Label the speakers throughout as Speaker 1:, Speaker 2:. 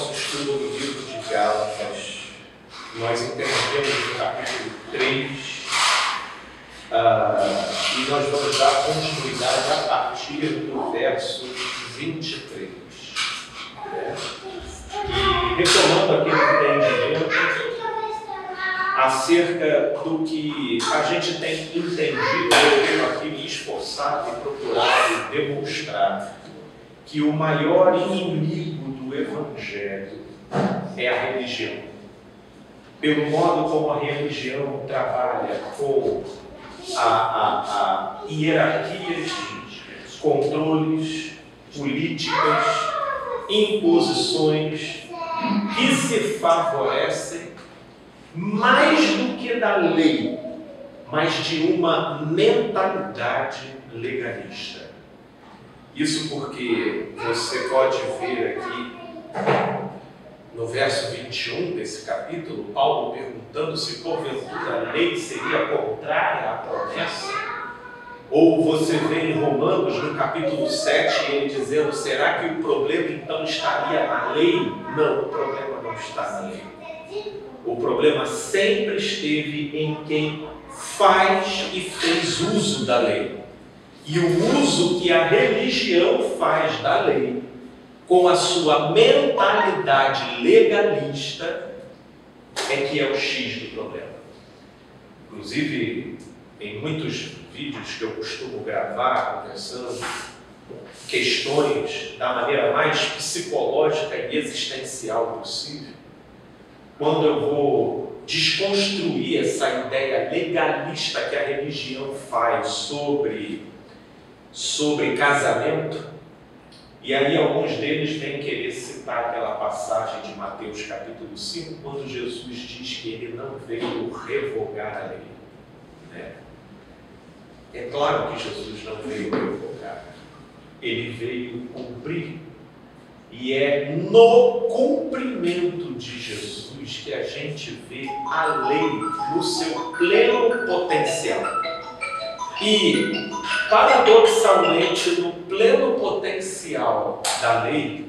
Speaker 1: nosso estudo do livro de Gálatas, nós entendemos no capítulo 3, e nós vamos dar continuidade a partir do verso 23. E retomando aquele entendimento acerca do que a gente tem entendido, eu tenho aqui me esforçado e procurado demonstrar que o maior inimigo do Evangelho é a religião. Pelo modo como a religião trabalha com a hierarquias, controles, políticas, imposições que se favorecem mais do que da lei, mas de uma mentalidade legalista. Isso porque você pode ver aqui no verso 21 desse capítulo, Paulo perguntando se porventura a lei seria contrária à promessa. Ou você vê em Romanos, no capítulo 7, ele dizendo, será que o problema então estaria na lei? Não, o problema não está na lei. O problema sempre esteve em quem faz e fez uso da lei. E o uso que a religião faz da lei, com a sua mentalidade legalista, é que é o X do problema. Inclusive, em muitos vídeos que eu costumo gravar, conversando, questões da maneira mais psicológica e existencial possível, quando eu vou desconstruir essa ideia legalista que a religião faz sobre casamento, e aí alguns deles vêm querer citar aquela passagem de Mateus capítulo 5, quando Jesus diz que ele não veio revogar a lei. É claro que Jesus não veio revogar, ele veio cumprir. E é no cumprimento de Jesus que a gente vê a lei no seu pleno potencial. E, paradoxalmente, no pleno potencial da lei,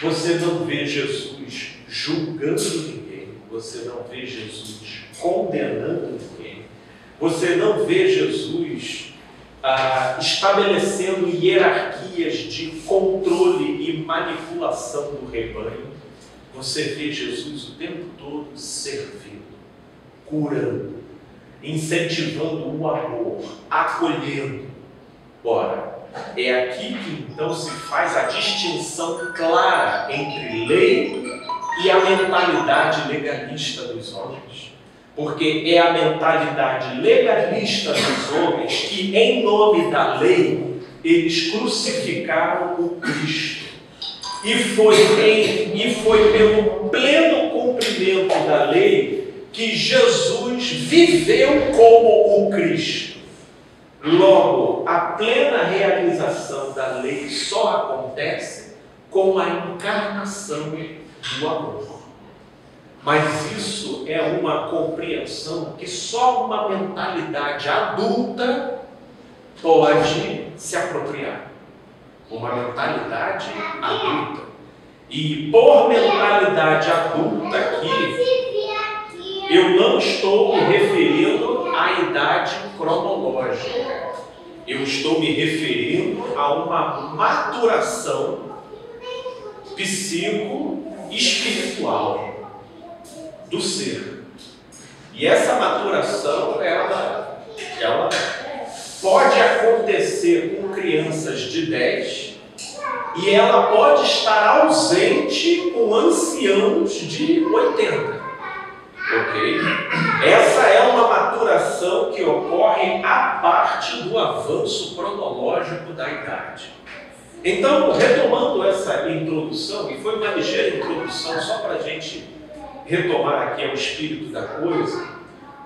Speaker 1: você não vê Jesus julgando ninguém, você não vê Jesus condenando ninguém, você não vê Jesus estabelecendo hierarquias de controle e manipulação do rebanho. Você vê Jesus o tempo todo servindo, curando, incentivando o amor, acolhendo. Ora, é aqui que então se faz a distinção clara entre lei e a mentalidade legalista dos homens. Porque é a mentalidade legalista dos homens que, em nome da lei, eles crucificaram o Cristo. E foi pelo pleno cumprimento da lei que Jesus viveu como o Cristo. Logo, a plena realização da lei só acontece com a encarnação do amor. Mas isso é uma compreensão que só uma mentalidade adulta pode se apropriar. Uma mentalidade adulta. E por mentalidade adulta aqui, eu não estou me referindo à idade cronológica. Eu estou me referindo a uma maturação psico-espiritual do ser. E essa maturação, ela pode acontecer com crianças de 10 e ela pode estar ausente com anciãos de 80. Ok? Essa é uma maturação que ocorre a parte do avanço cronológico da idade. Então, retomando essa introdução, e foi uma ligeira introdução só para a gente retomar aqui o espírito da coisa,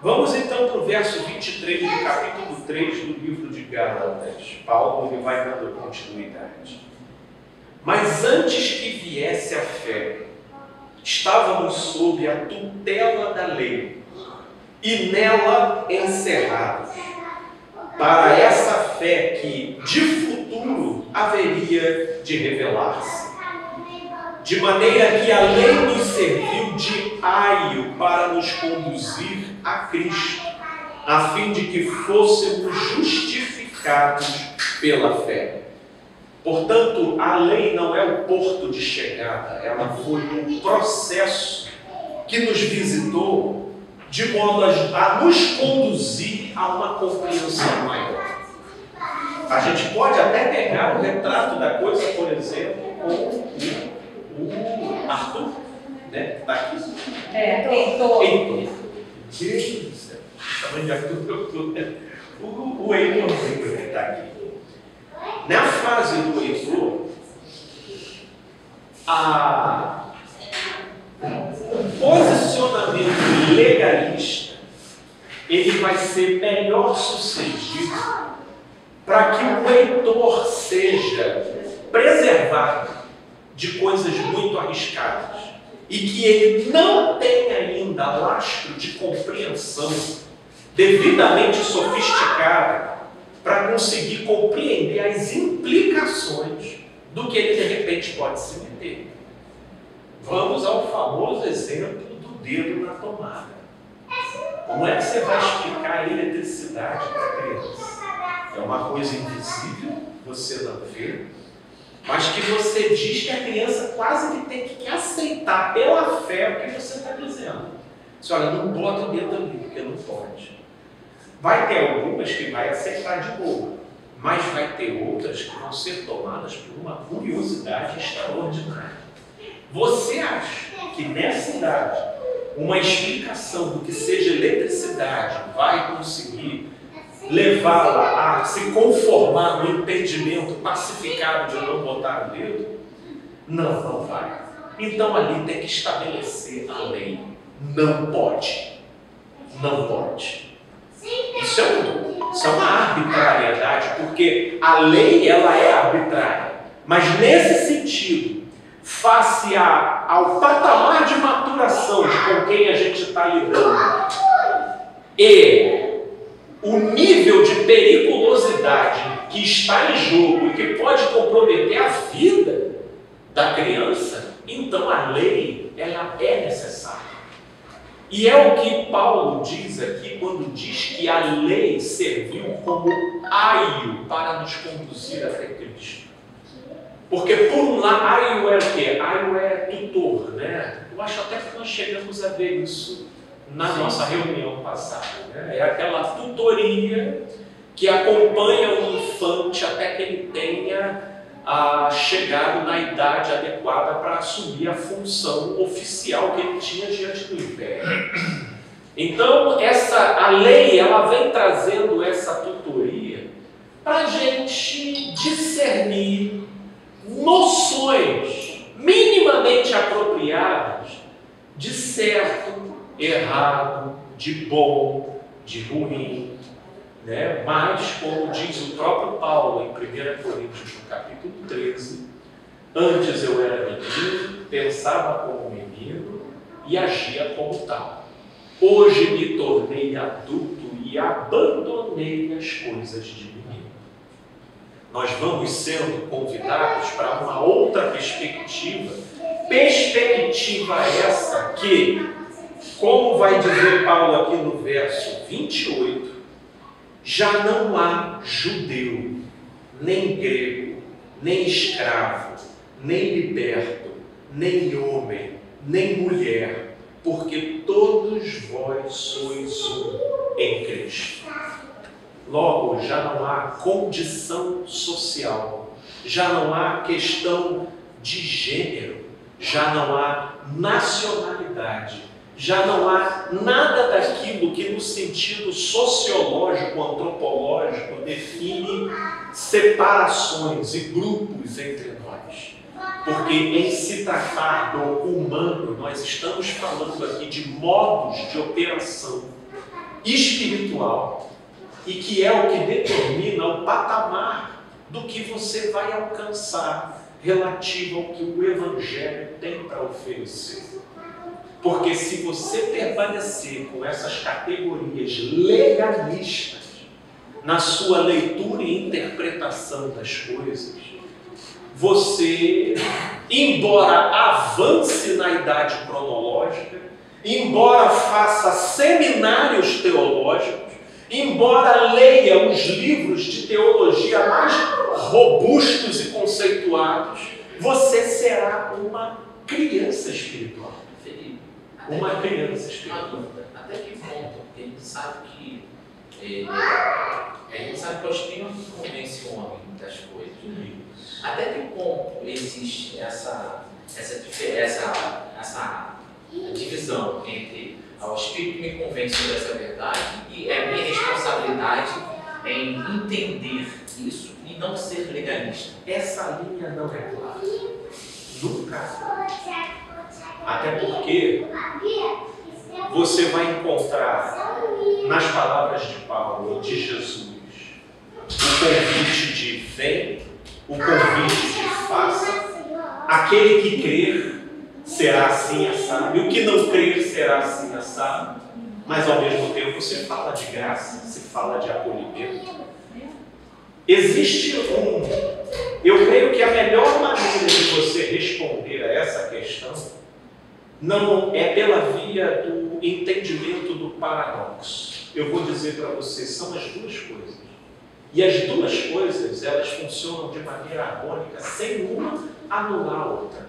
Speaker 1: vamos então para o verso 23 do capítulo 3 do livro de Gálatas. Paulo ele vai dando continuidade. Mas antes que viesse a fé, estávamos sob a tutela da lei e nela encerrados, para essa fé que de futuro haveria de revelar-se. De maneira que a lei nos serviu de aio para nos conduzir a Cristo, a fim de que fôssemos justificados pela fé. Portanto, a lei não é o porto de chegada, ela foi um processo que nos visitou de modo a nos conduzir a uma compreensão maior. A gente pode até pegar o retrato da coisa, por exemplo, com o Arthur, né? Que está aqui.
Speaker 2: Heitor.
Speaker 1: Deus do céu. Tamanho de Arthur, o Heitorzinho que está aqui. Na fase do Heitor, o posicionamento legalista ele vai ser melhor sucedido para que o Heitor seja preservado de coisas muito arriscadas e que ele não tenha ainda lastro de compreensão devidamente sofisticada para conseguir compreender as implicações do que ele de repente pode se meter. Vamos ao famoso exemplo do dedo na tomada. Como é que você vai explicar a eletricidade para a criança? É uma coisa invisível, você não vê, mas que você diz que a criança quase que tem que aceitar pela fé o que você está dizendo. Você olha, não bota o dedo ali, porque não pode. Vai ter algumas que vai aceitar de boa, mas vai ter outras que vão ser tomadas por uma curiosidade extraordinária. Você acha que nessa idade uma explicação do que seja eletricidade vai conseguir levá-la a se conformar no entendimento pacificado de não botar o dedo? Não, não vai. Então ali tem que estabelecer a lei. Não pode. Não pode. Isso é uma arbitrariedade, porque a lei ela é arbitrária. Mas nesse sentido, face ao patamar de maturação com quem a gente está lidando e o nível de periculosidade que está em jogo e que pode comprometer a vida da criança, então a lei ela é necessária. E é o que Paulo diz aqui quando diz que a lei serviu como aio para nos conduzir até Cristo. Porque por um lado, aio é o quê? Aio é tutor, né? Eu acho até que nós chegamos a ver isso na nossa reunião passada. Né? É aquela tutoria que acompanha o infante até que ele tenha chegado na idade adequada para assumir a função oficial que ele tinha diante do império. Então, a lei ela vem trazendo essa tutoria para a gente discernir noções minimamente apropriadas de certo, errado, de bom, de ruim, né? Mas, como diz o próprio Paulo em 1 Coríntios, no capítulo 13, antes eu era menino, pensava como menino e agia como tal. Hoje me tornei adulto e abandonei as coisas de menino. Nós vamos sendo convidados para uma outra perspectiva essa que, como vai dizer Paulo aqui no verso 28, já não há judeu, nem grego, nem escravo, nem liberto, nem homem, nem mulher, porque todos vós sois um em Cristo. Logo, já não há condição social, já não há questão de gênero, já não há nacionalidade, já não há nada daquilo que no sentido sociológico, antropológico, define separações e grupos entre nós. Porque em se tratar do humano, nós estamos falando aqui de modos de operação espiritual e que é o que determina o patamar do que você vai alcançar relativo ao que o Evangelho tem para oferecer. Porque se você permanecer com essas categorias legalistas na sua leitura e interpretação das coisas, você, embora avance na idade cronológica, embora faça seminários teológicos, embora leia os livros de teologia mais robustos e conceituados, você será uma criança espiritual.
Speaker 2: Felipe,
Speaker 1: Uma criança espiritual.
Speaker 2: Até que ponto ele sabe que o Espírito que convence o homem das coisas? Até que ponto existe essa divisão entre o Espírito que me convence sobre essa verdade e a minha responsabilidade em entender isso e não ser legalista?
Speaker 1: Essa linha não é clara. Nunca. Até porque você vai encontrar nas palavras de Paulo e de Jesus o convite de vem, o convite de faça. Aquele que crer será assim assado, e o que não crer será assim assado. Mas ao mesmo tempo se fala de graça, se fala de acolhimento. Existe eu creio que a melhor maneira de você responder a essa questão não é pela via do entendimento do paradoxo. Eu vou dizer para você, são as duas coisas. E as duas coisas, elas funcionam de maneira harmônica, sem uma anular a outra.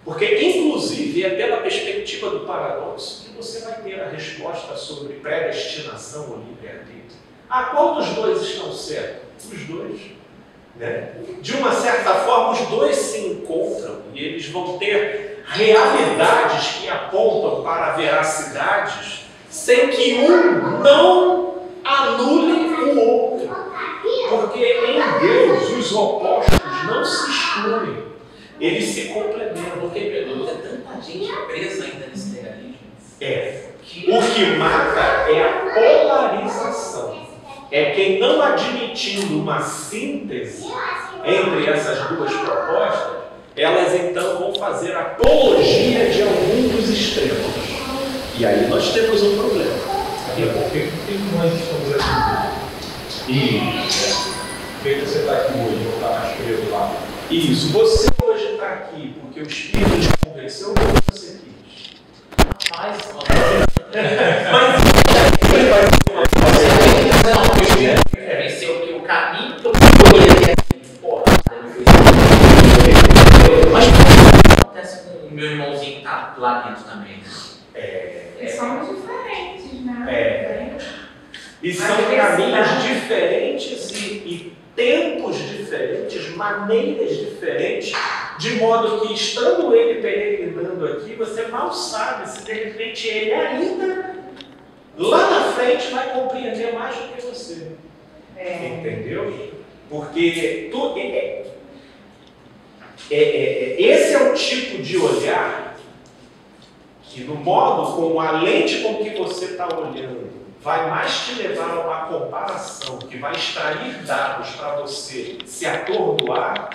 Speaker 1: Porque, inclusive, é pela perspectiva do paradoxo que você vai ter a resposta sobre predestinação ou livre-arbítrio. Qual dos dois estão certos? Os dois. Né? De uma certa forma, os dois se encontram e eles vão ter realidades que apontam para veracidades sem que um não anule o outro. Porque em Deus os opostos não se excluem, eles se complementam.
Speaker 2: Porque, Pedro, tem tanta gente presa ainda nesse legalismo.
Speaker 1: O que mata é a polarização. É quem não admitindo uma síntese entre essas duas propostas, elas então vão fazer apologia de algum dos extremos. E aí nós temos um problema.
Speaker 3: Por que nós estamos aqui? Por que você está aqui hoje? Ou está mais preso lá?
Speaker 1: Isso. Você hoje está aqui porque o Espírito te convenceu ou você quis?
Speaker 2: Mas venceu que o caminho que eu escolhi mas o que acontece com o meu irmãozinho que está lá dentro também?
Speaker 4: Somos diferentes, né?
Speaker 1: E são caminhos diferentes e tempos diferentes, maneiras diferentes, de modo que, estando ele peregrinando aqui, você mal sabe se de repente ele ainda lá na frente vai compreender mais do que você. Entendeu? Porque esse é o tipo de olhar que, no modo como a lente com que você está olhando vai mais te levar a uma comparação, que vai extrair dados para você se atordoar,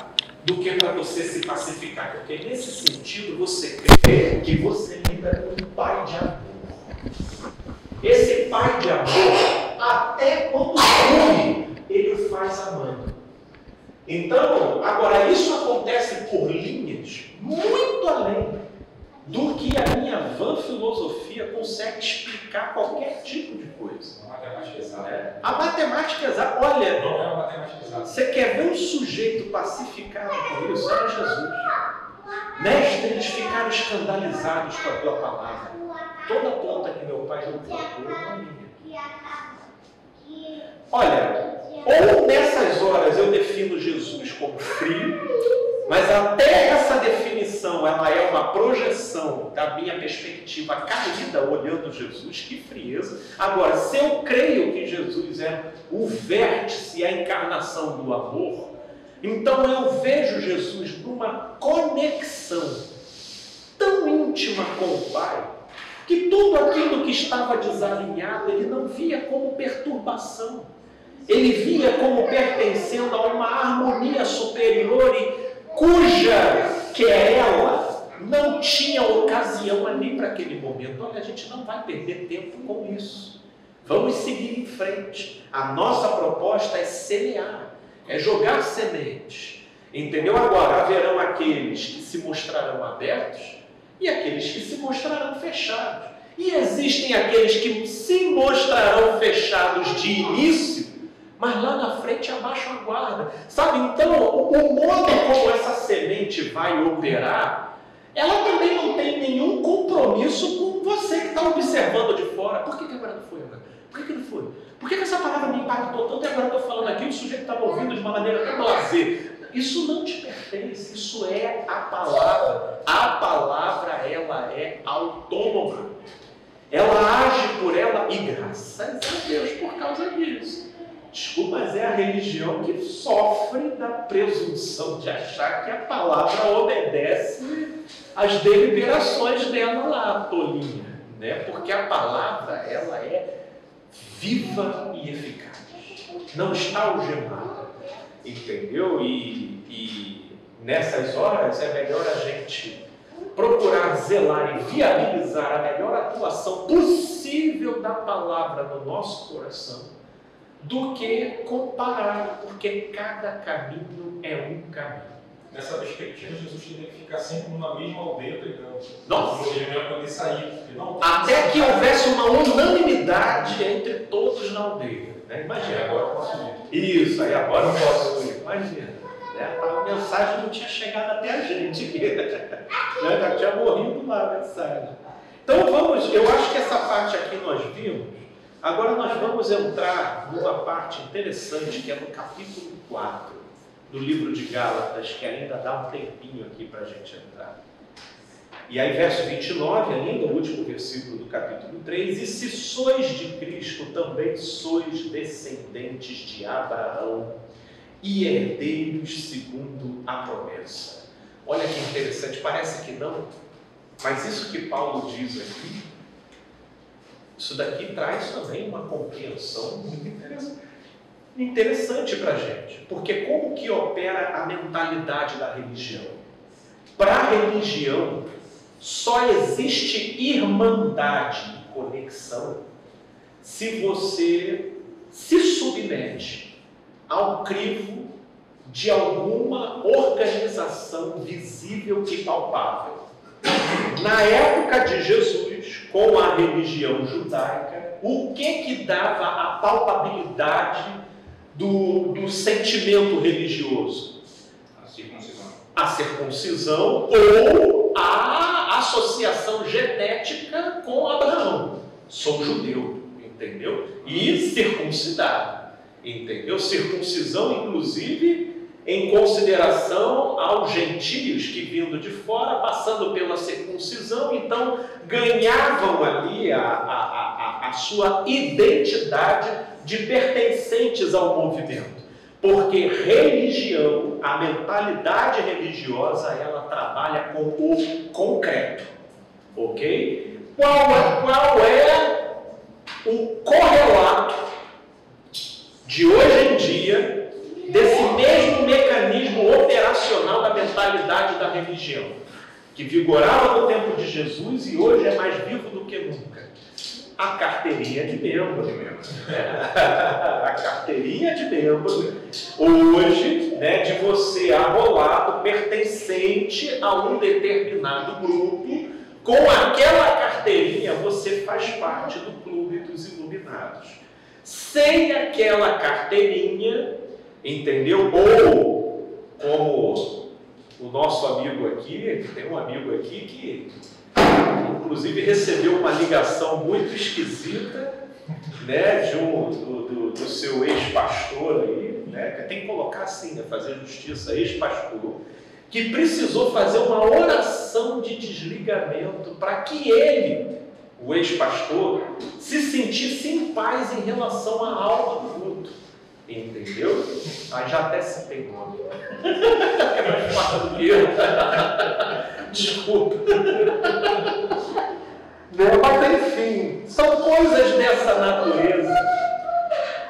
Speaker 1: do que para você se pacificar. Porque nesse sentido você crê que você lida com um pai de amor. Esse pai de amor, até quando come, ele o faz amando. Então, agora isso acontece por linhas muito além do que a minha vã filosofia consegue explicar qualquer tipo de coisa.
Speaker 3: A matemática exata.
Speaker 1: A matemática exata, olha,
Speaker 3: Não é uma matemática exata.
Speaker 1: você quer ver um sujeito pacificado por isso? Era Jesus. Mestre, eles ficaram escandalizados com a tua palavra. Toda planta que meu pai não plantou é minha. Olha, ou nessas horas eu defino Jesus como frio, mas até essa definição ela é uma projeção da minha perspectiva caída olhando Jesus, que frieza. Agora, se eu creio que Jesus é o vértice e a encarnação do amor, então eu vejo Jesus numa conexão tão íntima com o Pai, que tudo aquilo que estava desalinhado ele não via como perturbação, ele via como pertencendo a uma harmonia superior e cuja querela não tinha ocasião ali para aquele momento. Olha, a gente não vai perder tempo com isso. Vamos seguir em frente. A nossa proposta é semear, é jogar sementes. Entendeu? Agora, haverão aqueles que se mostrarão abertos e aqueles que se mostrarão fechados. E existem aqueles que se mostrarão fechados de início, mas lá na frente abaixam a guarda. Sabe? Então, o modo como essa semente vai operar, ela também não tem nenhum compromisso com você que está observando de fora. Por que agora não foi? Por que não foi? Por que essa palavra me impactou tanto e agora eu estou falando aqui, o sujeito estava ouvindo de uma maneira tão lazer? Isso não te pertence, isso é a palavra. A palavra, ela é autônoma. Ela age por ela e graças a Deus por causa disso. Desculpa, mas é a religião que sofre da presunção de achar que a palavra obedece às deliberações dela lá, tolinha, né? Porque a palavra, ela é viva e eficaz. Não está algemada, entendeu? E nessas horas é melhor a gente procurar zelar e viabilizar a melhor atuação possível da palavra no nosso coração do que comparar, porque cada caminho é um caminho.
Speaker 3: Nessa perspectiva, Jesus teria que ficar sempre numa mesma aldeia pregando.
Speaker 1: Nossa!
Speaker 3: Ele não ia poder sair.
Speaker 1: Até que houvesse uma unanimidade entre todos na aldeia. Né? Imagina.
Speaker 3: Agora eu posso ir.
Speaker 1: Isso, aí agora eu posso ir. Imagina. Né? A mensagem não tinha chegado até a gente. Já tinha morrido lá a mensagem. Então vamos, eu acho que essa parte aqui nós vimos. Agora nós vamos entrar numa parte interessante que é no capítulo 4 do livro de Gálatas, que ainda dá um tempinho aqui para a gente entrar. E aí, verso 29, ainda o último versículo do capítulo 3, e se sois de Cristo, também sois descendentes de Abraão e herdeiros segundo a promessa. Olha que interessante, parece que não, mas isso que Paulo diz aqui, isso daqui traz também uma compreensão muito interessante para a gente, porque como que opera a mentalidade da religião? Para a religião, só existe irmandade e conexão se você se submete ao crivo de alguma organização visível e palpável. Na época de Jesus, com a religião judaica, o que dava a palpabilidade do sentimento religioso?
Speaker 3: A circuncisão.
Speaker 1: A circuncisão ou a associação genética com Abraão. Sou judeu, entendeu? E circuncidado, entendeu? Circuncisão, inclusive, em consideração aos gentios que, vindo de fora, passando pela circuncisão, então ganhavam ali a sua identidade de pertencentes ao movimento. Porque religião, a mentalidade religiosa, ela trabalha com o concreto. Ok? Qual é o correlato de hoje em dia desse mesmo mecanismo operacional da mentalidade da religião, que vigorava no tempo de Jesus e hoje é mais vivo do que nunca? A carteirinha de membro. A carteirinha de membro, hoje, né, de você arrolado, pertencente a um determinado grupo, com aquela carteirinha você faz parte do clube dos iluminados. Sem aquela carteirinha, entendeu? Ou, como o nosso amigo aqui, tem um amigo aqui que inclusive recebeu uma ligação muito esquisita, né, do seu ex-pastor aí, né, que tem que colocar assim, né, fazer justiça, ex-pastor, que precisou fazer uma oração de desligamento para que ele, o ex-pastor, se sentisse em paz em relação à alma do outro. Entendeu? Aí já até citei nome. É mais fácil do que eu. Desculpa. Mas enfim, são coisas dessa natureza.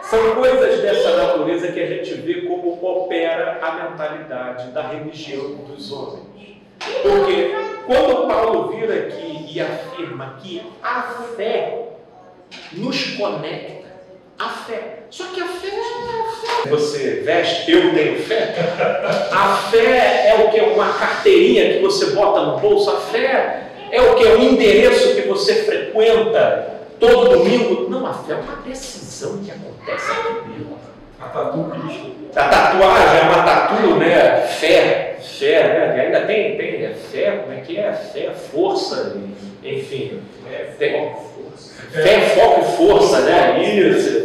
Speaker 1: São coisas dessa natureza que a gente vê como opera a mentalidade da religião dos homens. Porque quando Paulo vira aqui e afirma que a fé nos conecta, A fé. Só que a fé é. Você veste, eu tenho fé. A fé é o que? Uma carteirinha que você bota no bolso. A fé é o que? Um endereço que você frequenta todo domingo. Não, a fé é uma decisão que acontece aqui dentro.
Speaker 3: A tatu Cristo.
Speaker 1: A tatuagem é uma tatu, né? Fé, né? E ainda tem fé, como é que é? Fé, força, enfim. Fé, foco e força, né? Isso.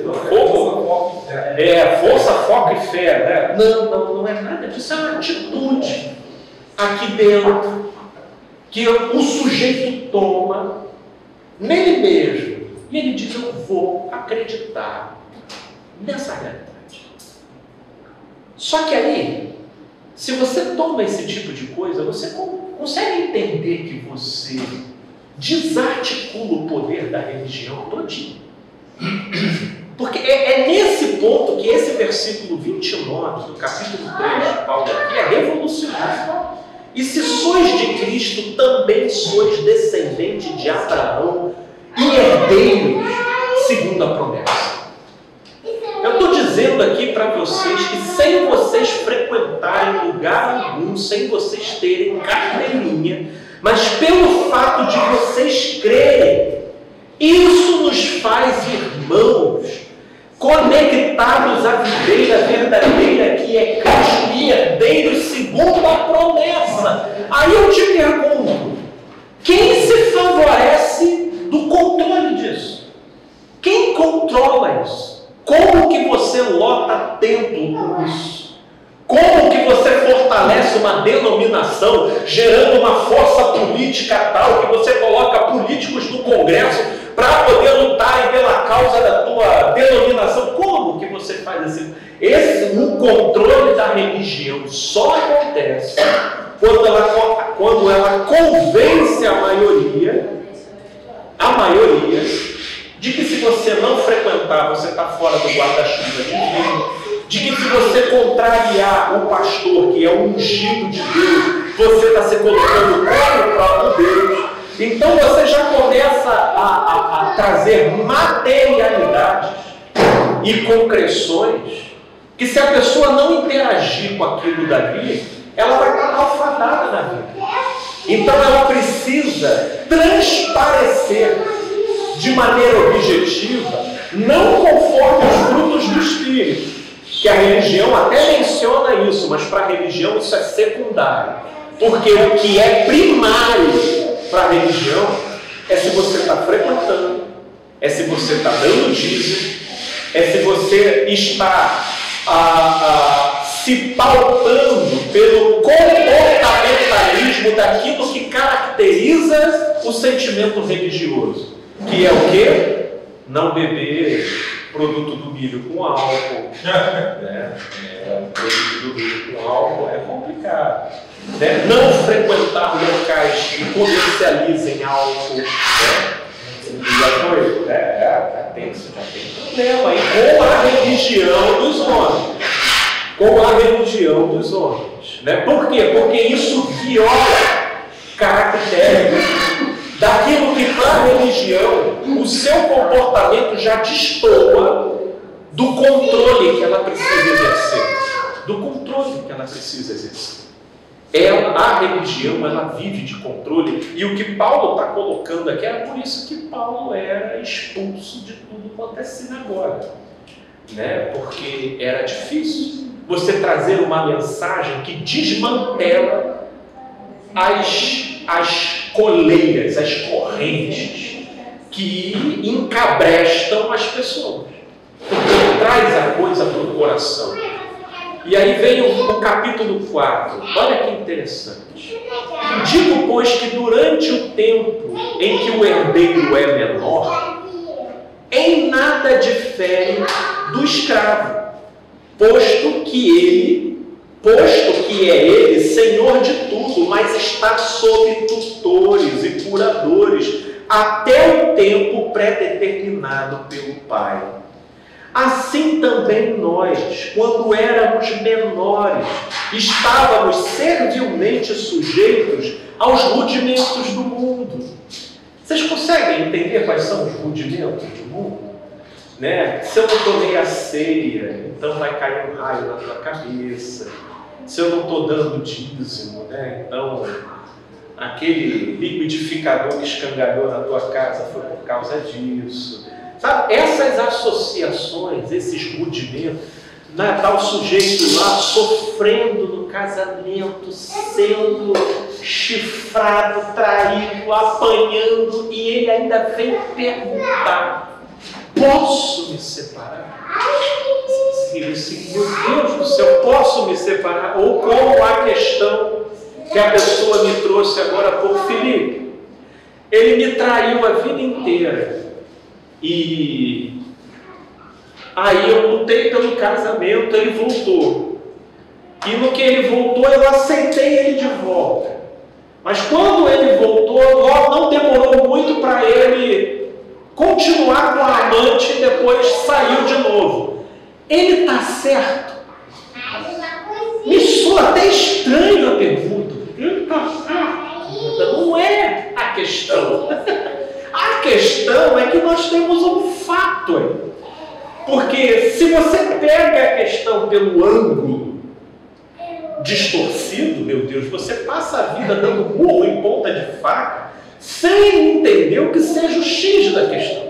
Speaker 1: Força, foco e fé, né? Não é nada disso, é uma atitude aqui dentro que o sujeito toma nele mesmo. E ele diz, eu vou acreditar nessa realidade. Só que aí, se você toma esse tipo de coisa, você consegue entender que você desarticula o poder da religião todinho. Porque é nesse ponto que esse versículo 29 do capítulo 3 de Paulo aqui é revolucionário. E se sois de Cristo, também sois descendente de Abraão e herdeiros segundo a promessa. Eu estou dizendo aqui para vocês que sem vocês frequentarem lugar algum, sem vocês terem carteirinha, mas pelo fato de vocês crerem, isso nos faz irmãos, conectados à videira verdadeira que é Cristo e herdeiros segundo a promessa. Aí eu te pergunto, quem se favorece do controle disso? Quem controla isso? Como que você lota templo com isso? Como que você fortalece uma denominação, gerando uma força política tal que você coloca políticos no Congresso para poder lutarem pela causa da tua denominação? Como que você faz assim? O controle da religião só acontece quando ela convence a maioria, de que se você não frequentar, você está fora do guarda-chuva divino, de que se você contrariar o pastor, que é o ungido de Deus, você está se colocando contra o próprio Deus. Então você já começa a trazer materialidades e concreções que, se a pessoa não interagir com aquilo dali, ela vai estar malfadada na vida. Então ela precisa transparecer de maneira objetiva, não conforme os frutos do Espírito, que a religião até menciona isso, mas para a religião isso é secundário, porque o que é primário para a religião é se você está frequentando, é se você está dando dízimo, é se você está se pautando pelo comportamentalismo daquilo que caracteriza o sentimento religioso. Que é o quê? Não beber produto do milho com álcool. Né? Produto do milho com álcool é complicado. Né? Não frequentar locais que comercializem álcool. Né? Já foi? Já tem problema aí com a religião dos homens. Com a religião dos homens. Né? Por quê? Porque isso viola caracteres daquilo que para a religião o seu comportamento já destoa do controle que ela precisa exercer. Do controle que ela precisa exercer. A religião, ela vive de controle, e o que Paulo está colocando aqui é por isso que Paulo era expulso de tudo quanto é sinagoga. Né? Porque era difícil você trazer uma mensagem que desmantela as coleiras, as correntes que encabrestam as pessoas, porque traz a coisa para o coração. E aí vem o capítulo 4, olha que interessante. Digo, pois, que durante o tempo em que o herdeiro é menor, em nada difere do escravo, posto que é ele senhor de tudo, mas está sob tutores e curadores até o tempo pré-determinado pelo Pai. Assim também nós, quando éramos menores, estávamos servilmente sujeitos aos rudimentos do mundo. Vocês conseguem entender quais são os rudimentos do mundo? né? Se eu não tomei a ceia, então vai cair um raio na tua cabeça. Se eu não estou dando dízimo, né? Então aquele liquidificador que escangalhou na tua casa foi por causa disso. Sabe, essas associações, esses rudimentos, tá o sujeito lá sofrendo no casamento, sendo chifrado, traído, apanhando, e ele ainda vem perguntar: posso me separar? Meu Deus do céu, posso me separar? Ou como a questão que a pessoa me trouxe agora há pouco: Felipe, ele me traiu a vida inteira, e aí eu lutei pelo casamento, ele voltou, e no que ele voltou eu aceitei ele de volta, mas quando ele voltou, não demorou muito para ele continuar com a amante e depois saiu de novo. Ele está certo? Me soa até estranho a pergunta. Ele está certo? Não é a questão. A questão é que nós temos um fato aí. Porque se você pega a questão pelo ângulo distorcido, meu Deus, você passa a vida dando murro em ponta de faca sem entender o que seja o X da questão.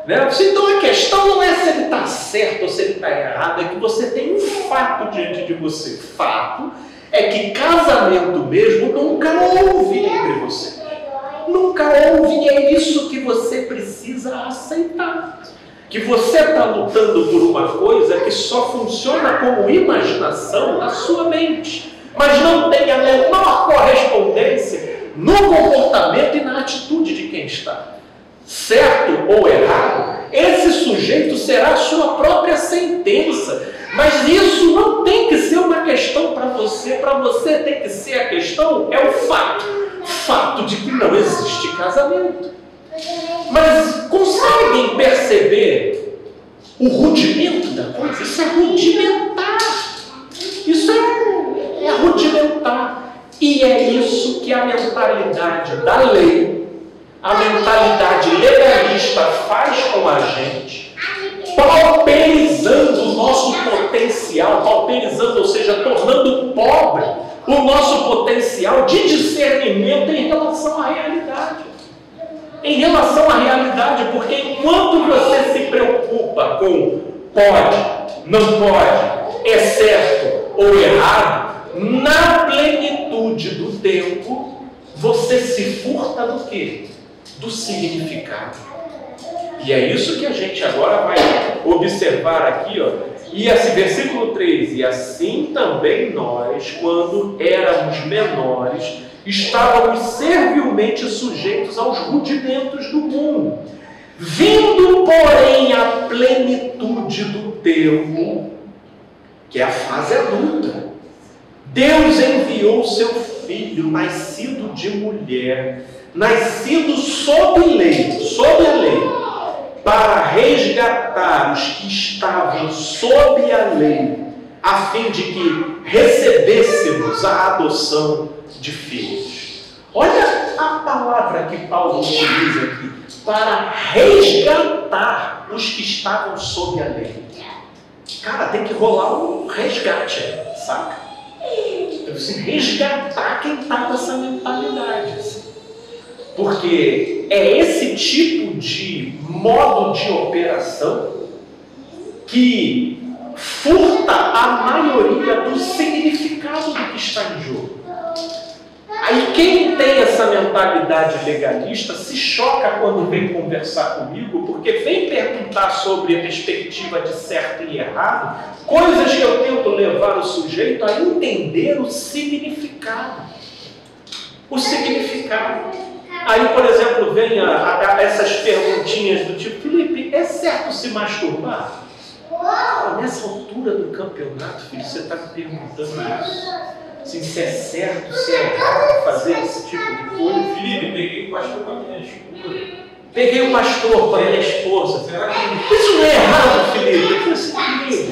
Speaker 1: Né? Então a questão não é se ele está certo ou se ele está errado, é que você tem um fato diante de você. Fato é que casamento mesmo nunca houve entre vocês. Nunca houve, e é isso que você precisa aceitar. Que você está lutando por uma coisa que só funciona como imaginação na sua mente, mas não tem a menor correspondência no comportamento e na atitude de quem está. Certo ou errado, esse sujeito será a sua própria sentença, mas isso não tem que ser uma questão para você tem que ser a questão, é o fato de que não existe casamento. Mas conseguem perceber o rudimento da coisa? Isso é rudimentar. Isso é rudimentar. E é isso que a mentalidade da lei, a mentalidade legalista faz com a gente, pauperizando o nosso potencial, pauperizando, ou seja, tornando pobre o nosso potencial de discernimento em relação à realidade. Em relação à realidade, porque enquanto você se preocupa com pode, não pode, é certo ou errado, na plenitude do tempo, você se furta do quê? Do significado. E é isso que a gente agora vai observar aqui, ó. E esse versículo 3, e assim também nós, quando éramos menores, estávamos servilmente sujeitos aos rudimentos do mundo. Vindo, porém, a plenitude do tempo, que é a fase adulta, Deus enviou seu Filho, nascido de mulher, nascido sob a lei, para resgatar os que estavam sob a lei, a fim de que recebêssemos a adoção de filhos. Olha a palavra que Paulo utiliza aqui, para resgatar os que estavam sob a lei. Cara, tem que rolar um resgate aí, saca? Assim, resgatar quem está nessa mentalidade. Assim. Porque é esse tipo de modo de operação que furta a maioria do significado do que está em jogo. Aí quem tem essa mentalidade legalista se choca quando vem conversar comigo, porque vem perguntar sobre a perspectiva de certo e errado, coisas que eu tento levar o sujeito a entender o significado. O significado. Aí, por exemplo, vem essas perguntinhas do tipo: Felipe, é certo se masturbar? Nessa altura do campeonato, filho, você está me perguntando isso? Assim, se é certo, se é errado fazer esse tipo de coisa?
Speaker 3: Felipe, peguei o pastor com a minha esposa.
Speaker 1: Peguei o pastor com a minha esposa.
Speaker 3: Será que
Speaker 1: isso não é errado, Felipe? Eu falei assim, Felipe,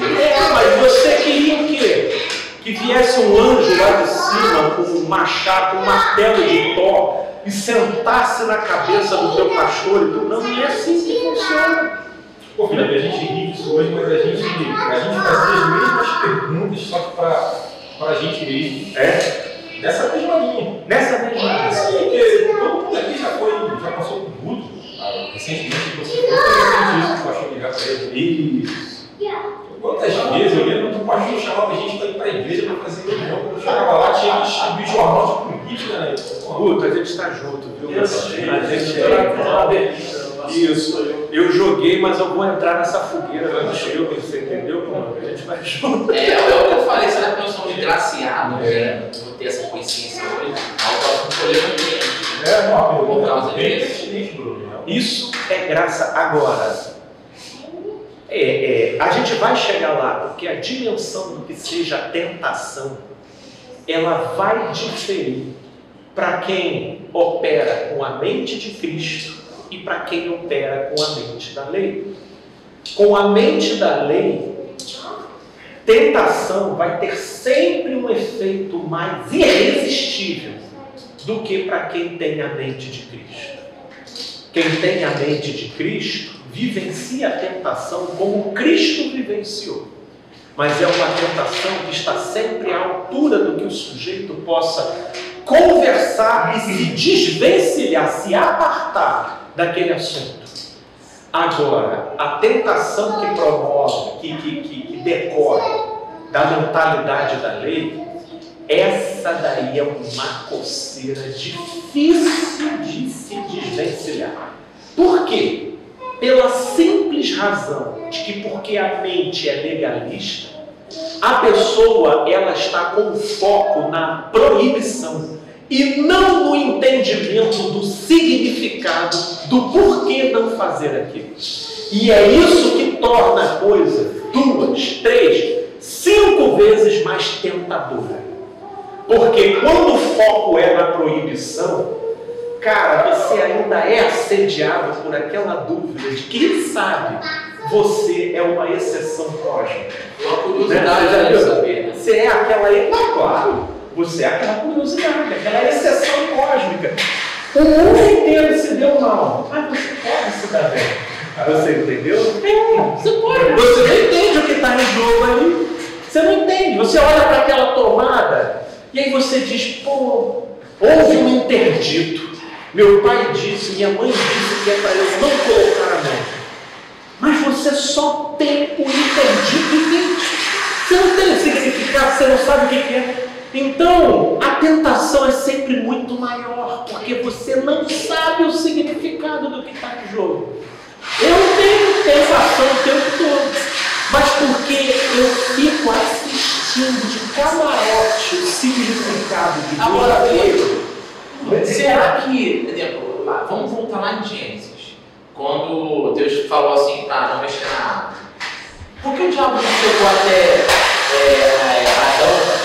Speaker 1: mas você queria o quê? Que viesse um anjo lá de cima com um machado, um martelo de Thor e sentasse na cabeça do teu pastor e tu não é assim que funciona.
Speaker 3: Pô, Felipe, a gente ri disso hoje, mas a gente fazia as mesmas perguntas, só que pra gente mesmo. Nessa mesma linha.
Speaker 1: Nessa mesma linha.
Speaker 3: Sim, porque todo mundo aqui já passou por tudo. Recentemente você foi isso, o pastor ligar para ele. Isso. Quantas vezes eu lembro que o pastor chamava a gente para ir para a igreja para fazer reunião. Quando eu chegava lá, tinha que distribuir jornal de política, né?
Speaker 1: Guto, a gente está junto, viu?
Speaker 3: A
Speaker 1: gente isso. Eu joguei, mas eu vou entrar nessa fogueira contigo, você entendeu? A gente vai junto.
Speaker 2: É o que eu falei, será que nós somos graciados, né? Vou ter essa consciência hoje. Ao próximo colher por causa disso.
Speaker 1: Isso é graça. Agora, a gente vai chegar lá, porque a dimensão do que seja a tentação, ela vai diferir para quem opera com a mente de Cristo e para quem opera com a mente da lei. Com a mente da lei, tentação vai ter sempre um efeito mais irresistível do que para quem tem a mente de Cristo. Quem tem a mente de Cristo vivencia a tentação como Cristo vivenciou. Mas é uma tentação que está sempre à altura do que o sujeito possa conversar e se desvencilhar, se apartar daquele assunto. Agora, a tentação que promove, que decorre da mentalidade da lei, essa daí é uma coceira difícil de se desvencilhar. Por quê? Pela simples razão de que, porque a mente é legalista, a pessoa ela está com foco na proibição e não no entendimento do significado do porquê não fazer aquilo. E é isso que torna a coisa 2, 3, 5 vezes mais tentadora. Porque quando o foco é na proibição, cara, você ainda é assediado por aquela dúvida de quem sabe você é uma exceção cósmica.
Speaker 2: Uma curiosidade de saber, né?
Speaker 1: Você é aquela... Não, claro, você é aquela curiosidade, aquela exceção cósmica. O mundo inteiro se deu mal, mas você pode se dar bem. Você entendeu? Você pode. Você não entende o que está em jogo ali. Você não entende. Você olha para aquela tomada e aí você diz, pô, houve um interdito. Meu pai disse, minha mãe disse que é para eu não colocar a mão. Mas você só tem o interdito e você não tem o significado, você não sabe o que é. Então, a tentação é sempre muito maior, porque você não sabe o significado do que está em jogo. Eu tenho tentação o tempo todo, mas porque eu fico assistindo de camarote o significado de Deus.
Speaker 2: Agora, será que, por exemplo, vamos voltar lá em Gênesis, quando Deus falou assim, tá, não mexer na água. Por que o diabo não chegou até Adão?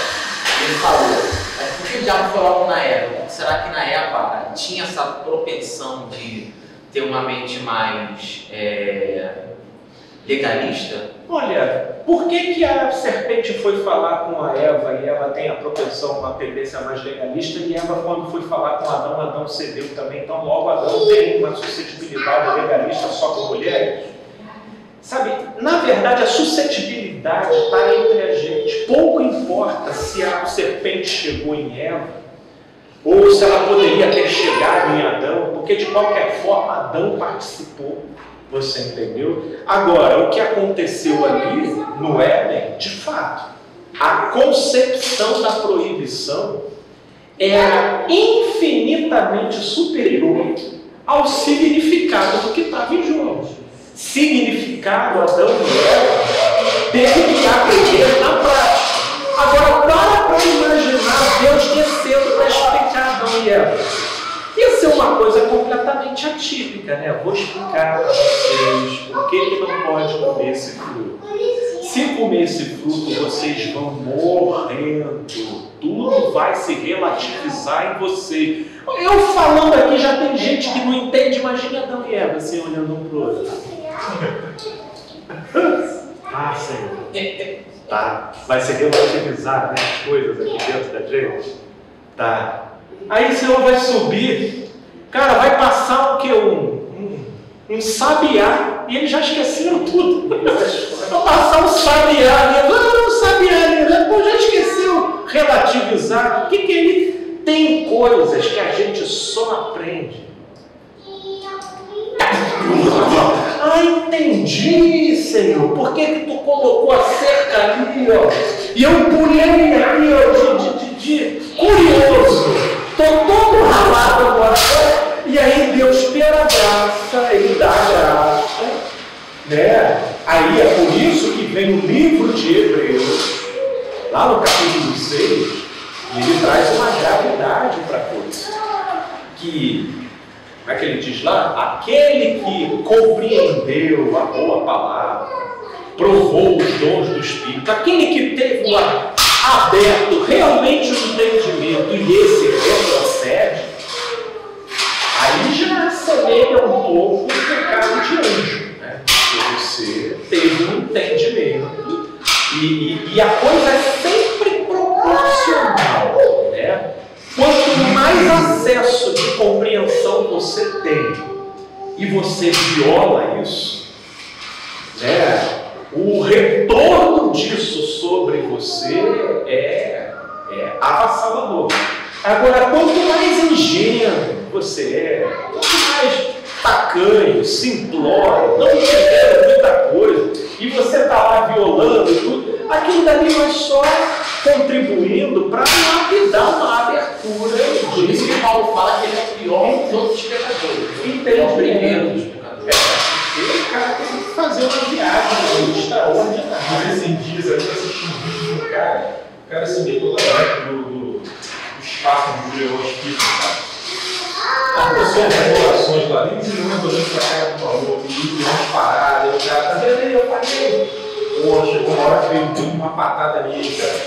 Speaker 2: Ele falou, mas por que o diabo foi logo na Eva? Será que na Eva tinha essa propensão de ter uma mente mais legalista?
Speaker 1: Olha, por que a serpente foi falar com a Eva e ela tem a propensão, uma tendência mais legalista, e Eva, quando foi falar com Adão cedeu também? Então, logo Adão tem uma suscetibilidade legalista só com mulheres? Sabe, na verdade, a suscetibilidade está entre a gente. Pouco importa se a serpente chegou em Eva ou se ela poderia ter chegado em Adão, porque de qualquer forma Adão participou. Você entendeu? Agora, o que aconteceu ali no Éden, de fato, a concepção da proibição era infinitamente superior ao significado do que estava em jogo. Significado, Adão e Eva teve que aprender na prática. Agora, para imaginar Deus descendo para explicar Adão e Eva. Isso é uma coisa completamente atípica, né? Vou explicar para vocês por que não pode comer esse fruto. Se comer esse fruto, vocês vão morrendo. Tudo vai se relativizar em você. Eu falando aqui, já tem gente que não entende. Imagina Adão e Eva assim, olhando um para o outro. Ah, Senhor. Tá. Vai se relativizar, né, as coisas aqui dentro da gente. Tá. Aí o Senhor vai subir, cara, vai passar o quê? Um sabiá e eles já esqueceram tudo. Vou passar um sabiá, não, sabiá, pô, já esqueceu relativizar. O que que ele tem? Coisas que a gente só aprende. Ah, entendi, Senhor. Por que que tu colocou a cerca ali, ó? E eu pulei ali, ó, de curioso. Tô todo ralado agora. E aí Deus, pela graça, Ele dá graça, né? Aí é por isso que vem o livro de Hebreus, lá no capítulo 6, e ele traz uma gravidade para a coisa. Que, como é que ele diz lá? Aquele que compreendeu a boa palavra, provou os dons do Espírito, aquele que teve lá aberto realmente o entendimento e esse retrocede, aí já assemelha um pouco o pecado de anjo, né? Porque você teve um entendimento e a coisa é sempre proporcional, né? Quanto mais acesso de compreensão você tem e você viola isso, né? O retorno disso sobre você é avassalador. Agora, quanto mais ingênuo você é, quanto mais tacanho, simplório, não entendendo muita coisa, e você está lá violando e tudo, aquilo dali vai só contribuindo para lapidar uma abertura.
Speaker 2: Por isso que Paulo fala que ele é o pior dos outros pecadores.
Speaker 1: Entende?
Speaker 2: É o primeiro dos pecadores.
Speaker 1: O cara tem que fazer uma viagem extraordinária.
Speaker 3: Esses dias eu assisti um vídeo de um cara, o cara se meteu lá do espaço do Julião Espírito, sabe? A pessoa faz orações lá, nem se lembra olhando pra cara do maluco, e umas paradas, e o cara tá vendo aí, eu paguei. Pô, chegou uma hora que veio uma patada nele, cara.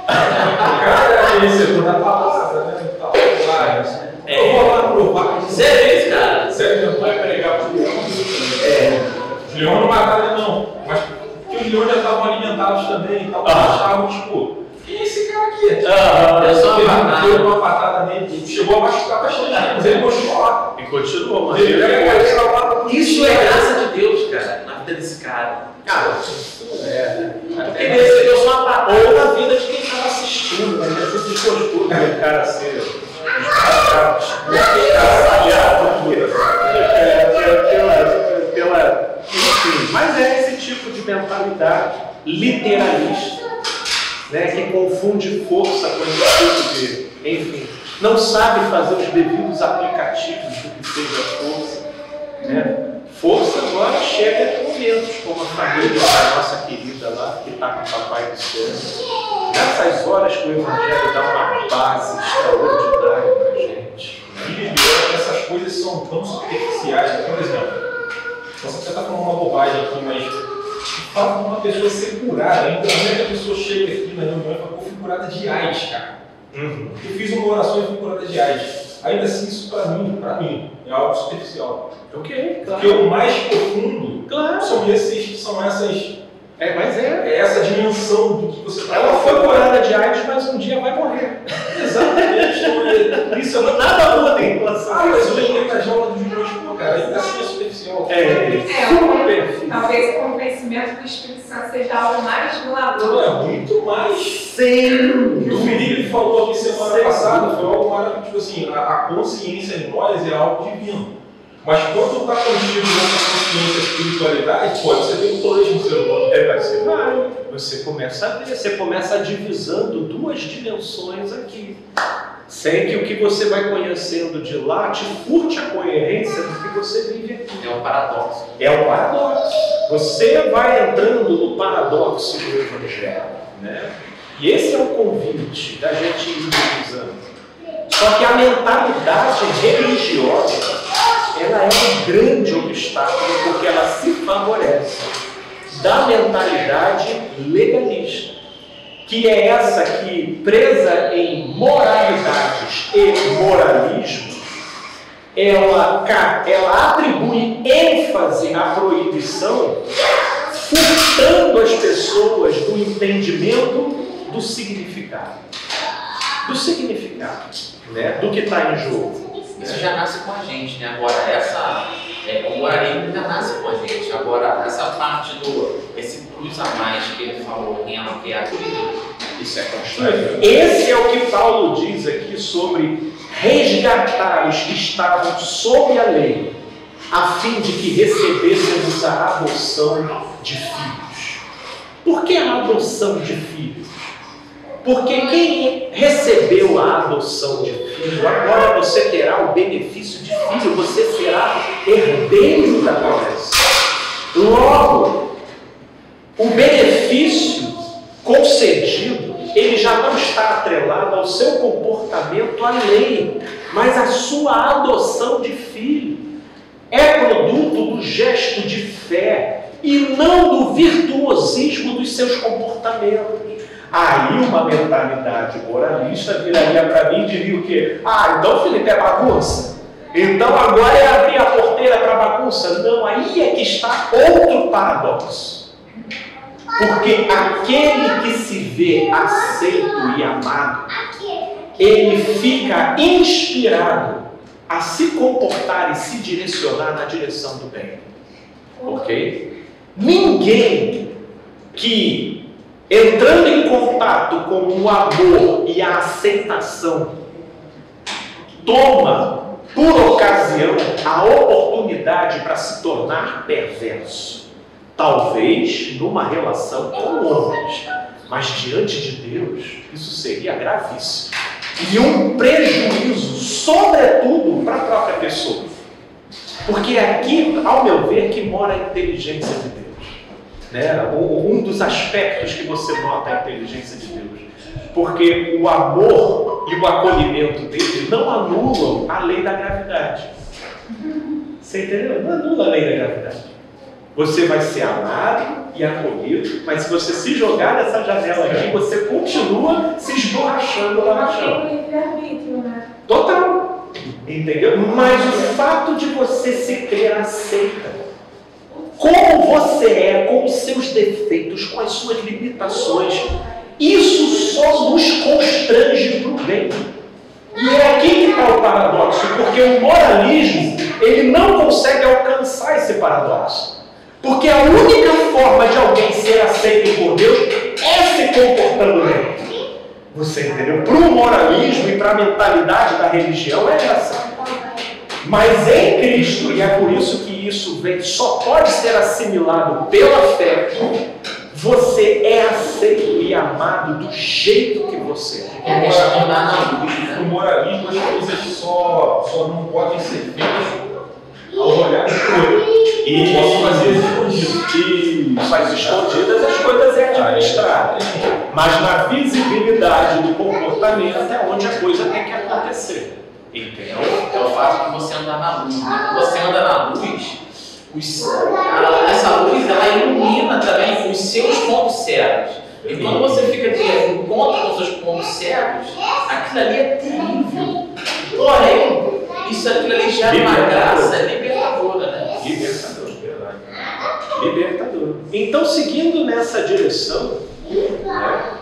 Speaker 3: O cara era conhecedor da palavra, né? E tal, claro. Eu vou lá provar.
Speaker 2: Sério isso, cara?
Speaker 3: Sério, não vai pregar pro Julião? O Julião não mataram, não. Mas porque os leões já estavam alimentados também e tal. Achavam, tipo, quem é esse cara aqui? Ele deu uma patada nele, chegou a machucar bastante, mas ele continuou lá.
Speaker 1: E continuou, mas
Speaker 3: Ele era lá.
Speaker 2: Isso é graça de Deus, cara, na vida desse cara.
Speaker 1: Cara,
Speaker 2: Porque ele deu só uma patada.
Speaker 1: ou na vida de quem estava assistindo, né? Às vezes desgostou do cara ser. Enfim, mas é esse tipo de mentalidade literalista, né, que confunde força com o de, enfim, não sabe fazer os devidos aplicativos do que seja força, né? Força agora chega em momentos como a família da nossa querida lá, que está com o Papai do Céu. Nessas horas que o Evangelho dá uma base extraordinária para a gente.
Speaker 3: E essas coisas são tão superficiais, por exemplo, você está falando uma bobagem aqui, mas o fato de uma pessoa ser curada, então como é que a pessoa chega aqui na reunião e fala, fui curada de AIDS, cara. Eu fiz uma oração e fui curada de AIDS. Ainda assim, isso para mim, é algo superficial.
Speaker 1: Ok, claro.
Speaker 3: Porque o mais profundo
Speaker 1: Claro.
Speaker 3: são essas.
Speaker 1: Mas é.
Speaker 3: É essa dimensão do que você está
Speaker 1: Ela foi curada de AIDS, mas um dia vai morrer.
Speaker 3: Exatamente. Isso é
Speaker 1: Nada muda em relação a
Speaker 3: mas
Speaker 1: isso.
Speaker 3: eu lembrei da jaula dos milhões, pô, cara, ainda assim é superficial.
Speaker 4: Talvez o convencimento do Espírito Santo seja algo mais
Speaker 3: Não,
Speaker 4: revelador.
Speaker 3: é muito mais.
Speaker 1: Sem
Speaker 3: O que o Felipe falou aqui semana passada foi algo maravilhoso. Tipo assim, a consciência em nós é algo divino. Mas quando está contigo nessa consciência, espiritualidade, pô, você tem um plano no ser humano.
Speaker 1: Você começa a ver, você começa divisando duas dimensões aqui. Sem que o que você vai conhecendo de lá te furte a coerência do que você vive aqui.
Speaker 2: É um paradoxo.
Speaker 1: É um paradoxo. Você vai entrando no paradoxo do Evangelho, né? E esse é o convite da gente ir divisando. Só que a mentalidade religiosa, ela é um grande obstáculo porque ela se favorece da mentalidade legalista, que é essa que, presa em moralidades e moralismo, ela atribui ênfase à proibição, furtando as pessoas do entendimento do significado. Do significado, né? Do que está em jogo.
Speaker 2: Isso já nasce com a gente, né? Agora, o moralismo ainda nasce com a gente. Agora, essa parte esse plus a mais que ele falou em alargar, isso é constante.
Speaker 1: Esse é o que Paulo diz aqui sobre resgatar os que estavam sob a lei, a fim de que recebêssemos a adoção de filhos. Por que a adoção de filhos? Porque quem recebeu a adoção de filho, agora você terá o benefício de filho, você será herdeiro da promessa. Logo, o benefício concedido, ele já não está atrelado ao seu comportamento à lei, mas à sua adoção de filho. É produto do gesto de fé e não do virtuosismo dos seus comportamentos. Aí uma mentalidade moralista viraria para mim e diria o quê? Então Felipe é bagunça? Então agora é abrir a porteira para bagunça? Não, aí é que está outro paradoxo. Porque aquele que se vê aceito e amado, ele fica inspirado a se comportar e se direcionar na direção do bem. Ok? Ninguém que, entrando em contato com o amor e a aceitação, toma, por ocasião, a oportunidade para se tornar perverso. Talvez numa relação com homens, mas diante de Deus, isso seria gravíssimo. E um prejuízo, sobretudo, para a própria pessoa. Porque é aqui, ao meu ver, que mora a inteligência de Deus. Um dos aspectos que você nota é a inteligência de Deus. Porque o amor e o acolhimento dele não anulam a lei da gravidade. Você entendeu? Não anula a lei da gravidade. Você vai ser amado e acolhido, mas se você se jogar nessa janela aqui, você continua se esborrachando lá no chão. Total. Entendeu? Mas o fato de você se crer aceita, como você é, com os seus defeitos, com as suas limitações, isso só nos constrange para o bem. E é aqui que está o paradoxo, porque o moralismo, ele não consegue alcançar esse paradoxo. Porque a única forma de alguém ser aceito por Deus é se comportando bem. Você entendeu? Para o moralismo e para a mentalidade da religião é essa. Mas em Cristo, e é por isso que isso vem, só pode ser assimilado pela fé, você é aceito e amado do jeito que você é.
Speaker 2: É a questão de andar na luz, né?
Speaker 3: No moralismo, as coisas só não podem ser feitas ao olhar de coisa.
Speaker 1: E
Speaker 3: posso fazer escondido.
Speaker 1: Faz escondidas as coisas é administrar. Mas na visibilidade do comportamento é onde a coisa tem que acontecer. Entendeu?
Speaker 2: É o fato de você andar na luz. Né? Quando você anda na luz, essa luz ela ilumina também os seus pontos cegos. E quando você fica em conta com os seus pontos cegos, aquilo ali é terrível. Porém, aquilo ali já é uma graça libertadora, né?
Speaker 1: Libertador, verdade. Libertador. Então, seguindo nessa direção, né,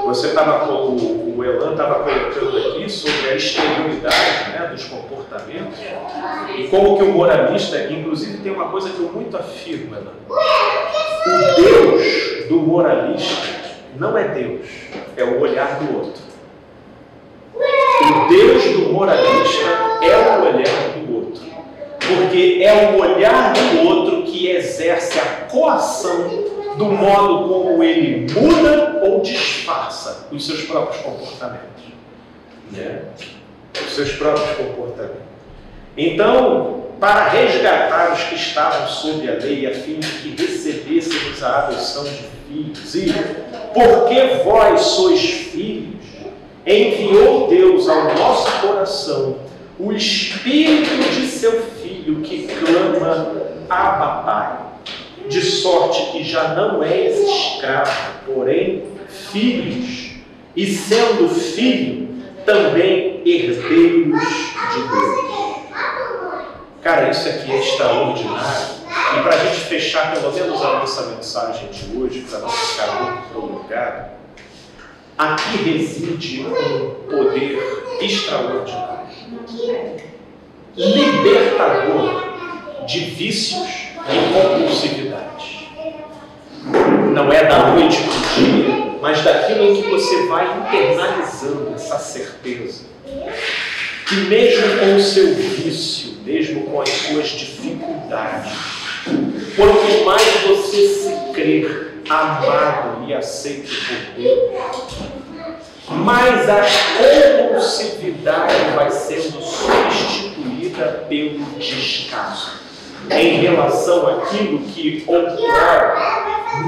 Speaker 1: você estava, o Elan estava colocando aqui sobre a exterioridade, né, dos comportamentos, e como que o moralista, inclusive tem uma coisa que eu muito afirmo, Elan. O Deus do moralista não é Deus, é o olhar do outro. O Deus do moralista é o olhar do outro, porque é o olhar do outro que exerce a coação do modo como ele muda ou disfarça os seus próprios comportamentos. Né? Os seus próprios comportamentos. Então, para resgatar os que estavam sob a lei, a fim de que recebêssemos a adoção de filhos, e porque vós sois filhos, enviou Deus ao nosso coração o Espírito de seu Filho que clama, Abba, Pai, de sorte que já não és escravo, porém filhos, e sendo filho, também herdeiros de Deus. Cara, isso aqui é extraordinário. E para a gente fechar pelo menos a nossa mensagem de hoje, para não ficar muito prolongado, aqui reside um poder extraordinário, libertador. de vícios e compulsividade. Não é da noite para o dia, mas daquilo em que você vai internalizando essa certeza que mesmo com o seu vício, mesmo com as suas dificuldades, quanto mais você se crer amado e aceito por Deus, mais a compulsividade vai sendo substituída pelo descaso em relação àquilo que outrora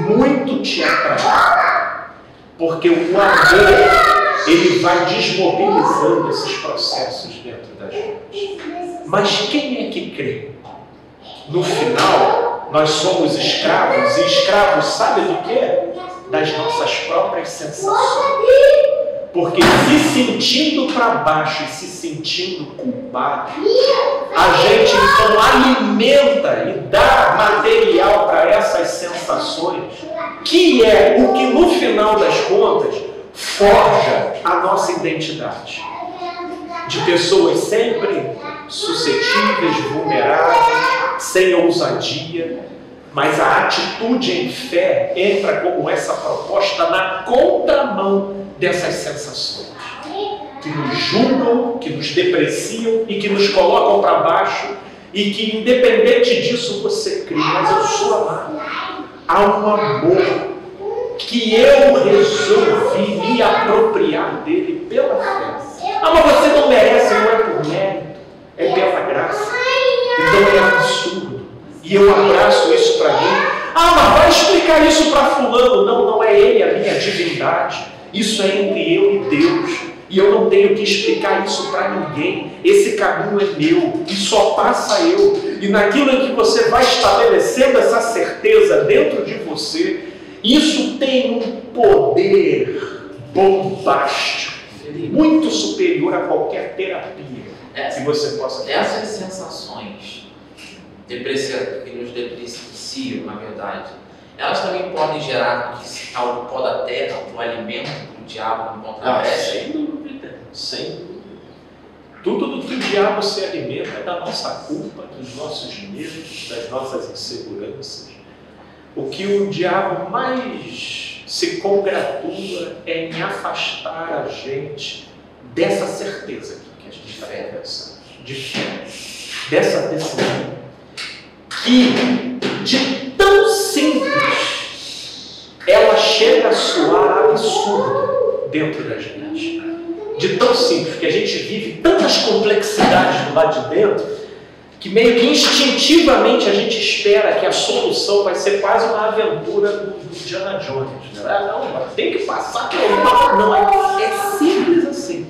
Speaker 1: muito te atrai. Porque o amor, ele vai desmobilizando esses processos dentro da gente. Mas quem é que crê? No final, nós somos escravos, e escravos sabe do quê? Das nossas próprias sensações. Porque se sentindo para baixo e se sentindo culpado, a gente então alimenta e dá material para essas sensações, que é o que no final das contas forja a nossa identidade. De pessoas sempre suscetíveis, vulneráveis, sem ousadia, mas a atitude em fé entra como essa proposta na contramão dessas sensações, que nos julgam, que nos depreciam e que nos colocam para baixo, e que independente disso você crê, mas eu sou amado. Há um amor que eu resolvi me apropriar dele pela fé. Ah, mas você não merece, não é por mérito, é pela graça. Então é absurdo. E eu abraço isso para mim. Ah, mas vai explicar isso para fulano. Não, não é ele a minha divindade. Isso é entre eu e Deus. E eu não tenho que explicar isso para ninguém. Esse caminho é meu. E só passa eu. E naquilo em que você vai estabelecendo essa certeza dentro de você, isso tem um poder bombástico, muito superior a qualquer terapia que você possa ter.
Speaker 2: Essas sensações que nos depreciam, na verdade, elas também podem gerar algo pó da terra, um alimento do diabo no contra-peste.
Speaker 1: Sem dúvida, sem dúvida. Tudo do que o diabo se alimenta é da nossa culpa, dos nossos medos, das nossas inseguranças. O que o diabo mais se congratula é em afastar a gente dessa certeza que a gente está conversando, de fé, dessa decisão, que de tão simples ela chega a soar absurda dentro da gente. De tão simples, que a gente vive tantas complexidades do lado de dentro, que meio que instintivamente a gente espera que a solução vai ser quase uma aventura do Indiana Jones. Né? Ah, não, tem que passar por uma... Não, é simples assim.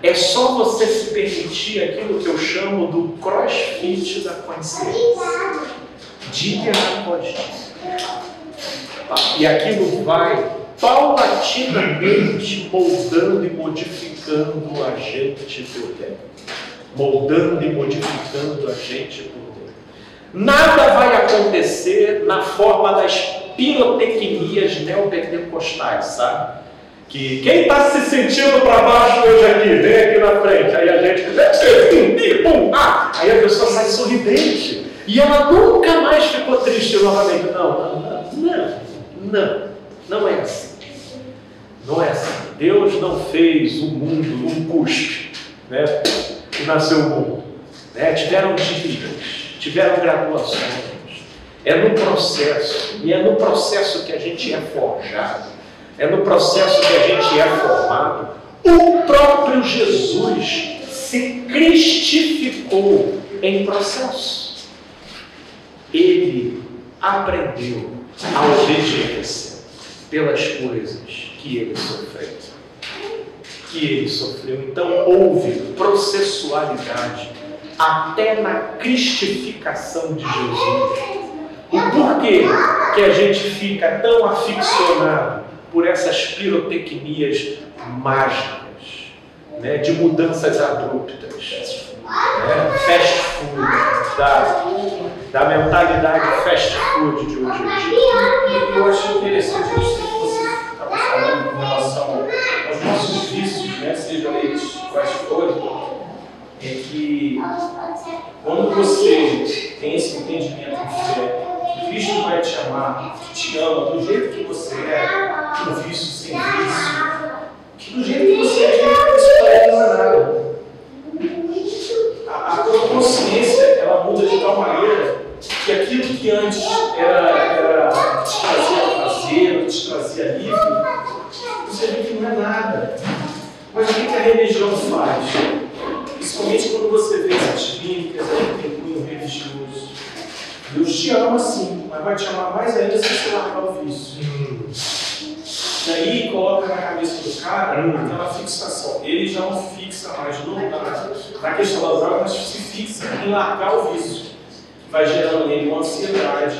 Speaker 1: É só você se permitir aquilo que eu chamo do crossfit da consciência. Dia após dia. E aquilo vai paulatinamente moldando e modificando a gente por dentro. Moldando e modificando a gente por dentro. Nada vai acontecer na forma das pirotecnias neopentecostais, sabe? Que quem está se sentindo para baixo hoje aqui, vem aqui na frente, aí a gente, pum, aí a pessoa sai sorridente, e ela nunca mais ficou triste novamente. Não é assim. Não é assim. Deus não fez o mundo num cuspe, né? Que nasceu o mundo. Né? Tiveram dívidas, tiveram graduações. É no processo, e é no processo que a gente é forjado, é no processo que a gente é formado. O próprio Jesus se cristificou em processo. Ele aprendeu a obediência pelas coisas que ele sofreu. Então houve processualidade até na cristificação de Jesus. O porquê que a gente fica tão aficionado por essas pirotecnias mágicas, né, de mudanças abruptas, né, fast food, da mentalidade fast food de hoje em dia.
Speaker 3: Eu acho interessante isso que você está falando em relação aos nossos vícios, né? Seja eles quais forem,
Speaker 1: é que quando você tem esse entendimento de fé, que Cristo vai te amar, que te ama do jeito que você é, com vício sem vício, que do jeito que você é, isso para ele não é nada. A tua consciência, ela muda de tal maneira que aquilo que antes era que te trazia prazer, que te trazia alívio, você vê que não é nada. Mas o que a religião faz? Principalmente quando você vê essas clínicas aí que tem cunho religioso. Deus te ama sim, mas vai te amar mais ainda se você largar o vício. E aí coloca na cabeça do cara aquela fixação. Ele já não fixa mais na questão da droga, mas se fixa em largar o vício. Vai gerando nele uma ansiedade,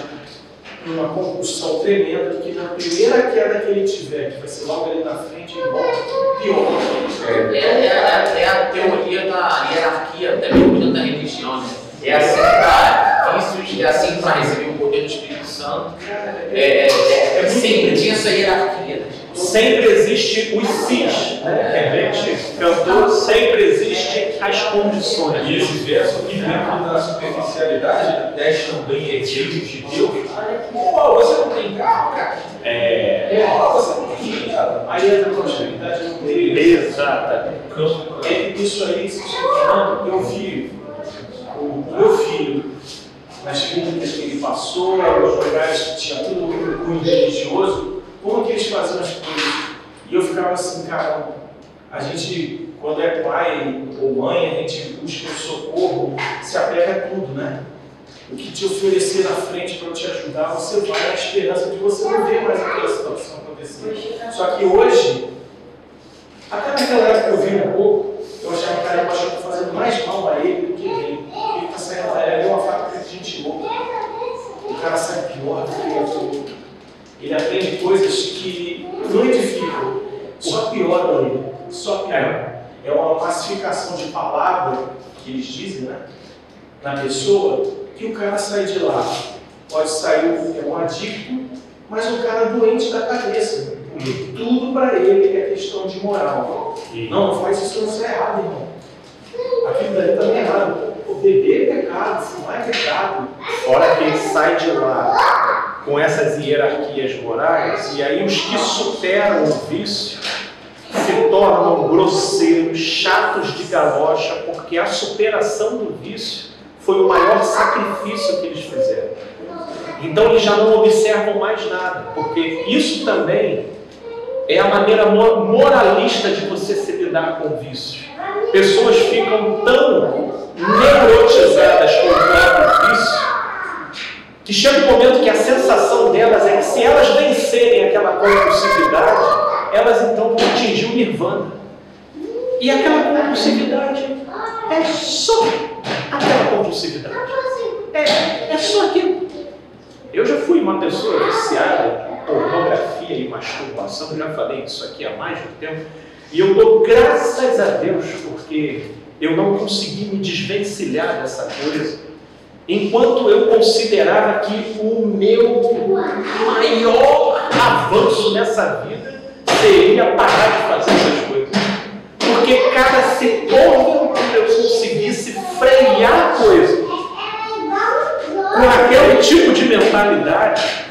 Speaker 1: uma compulsão tremenda, que na primeira queda que ele tiver, que vai ser logo ali na frente, ele volta pior.
Speaker 2: É a teoria da hierarquia, até mesmo dentro da religião, né? É assim para isso, é assim para receber o poder do Espírito Santo. Sempre tinha essa hierarquia. Né?
Speaker 1: Sempre existe os sis, né? A gente cantou, sempre existe as condições.
Speaker 3: E esse verso aqui, dentro da superficialidade, deixam bem etílicos de Deus. Pô, você não tem carro, cara? Pô, você não tem dinheiro.
Speaker 1: Aí entra a prosperidade no meio. Exatamente. Isso aí, se você falando, eu vi o meu filho nas clínicas que ele passou, nos lugares que tinha tudo cunho religioso, como que eles faziam as coisas. E eu ficava assim, cara, a gente, quando é pai ou mãe, a gente busca o socorro, se apega a tudo, né? O que te oferecer na frente para te ajudar, você vai na esperança de você não ver mais aquela situação acontecer. Só que hoje, até naquela época eu vi um pouco, eu achava que eu estou fazendo mais mal a ele do que ele. Ele está saindo da ele é uma faca de gente louca. O cara sai pior do que outro. Ele aprende coisas que não edificam, só pioram ele. Só pioram. É uma pacificação de palavra que eles dizem, né? Na pessoa, que o cara sai de lá. Pode sair um adicto, mas um cara doente da cabeça. Porque tudo para ele é questão de moral. Não faz isso, não é errado, irmão. Aquilo daí também é errado. O beber é pecado, fumar é pecado. Fora quem sai de lá com essas hierarquias morais, e aí os que superam o vício se tornam grosseiros, chatos de galocha, porque a superação do vício foi o maior sacrifício que eles fizeram. Então eles já não observam mais nada, porque isso também é a maneira moralista de você se lidar com o vício. Pessoas ficam tão neurotizadas com o próprio vício que chega um momento que a sensação delas é que se elas vencerem aquela compulsividade, elas então vão atingir o nirvana. E aquela compulsividade é só aquela compulsividade. É só aquilo. Eu já fui uma pessoa viciada em pornografia e masturbação, já falei disso aqui há mais de um tempo, e eu dou graças a Deus porque eu não consegui me desvencilhar dessa coisa, enquanto eu considerava que o meu maior avanço nessa vida seria parar de fazer essas coisas. Porque cada setor que eu conseguisse frear a coisa com aquele tipo de mentalidade,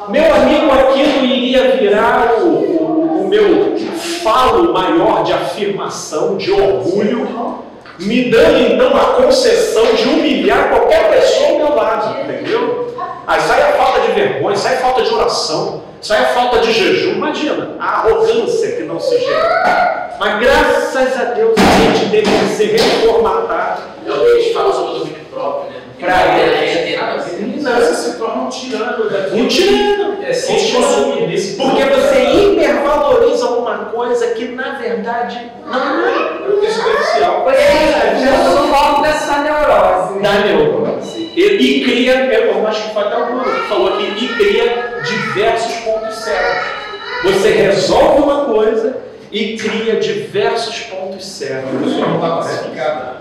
Speaker 1: meu amigo, aquilo iria virar o meu falo maior de afirmação, de orgulho, me dando então a concessão de humilhar qualquer pessoa ao meu lado, entendeu? Aí sai a falta de vergonha, sai a falta de oração, sai a falta de jejum. Imagina a arrogância que não se gera. Mas graças a Deus a gente teve que ser reformatado.
Speaker 2: É o que a gente fala sobre o domínio próprio, né?
Speaker 1: Para
Speaker 2: ele
Speaker 1: você se torna um tirano daqui.
Speaker 2: Um tirano.
Speaker 1: Porque você hipervaloriza uma coisa que na verdade não é.
Speaker 3: É superficial.
Speaker 4: Eu sou logo dessa neurose.
Speaker 1: Da neurose. E cria, eu acho que foi até o Bruno que falou aqui, e cria diversos pontos cegos. Você resolve uma coisa e cria diversos pontos cegos.
Speaker 3: Isso não está pacificado.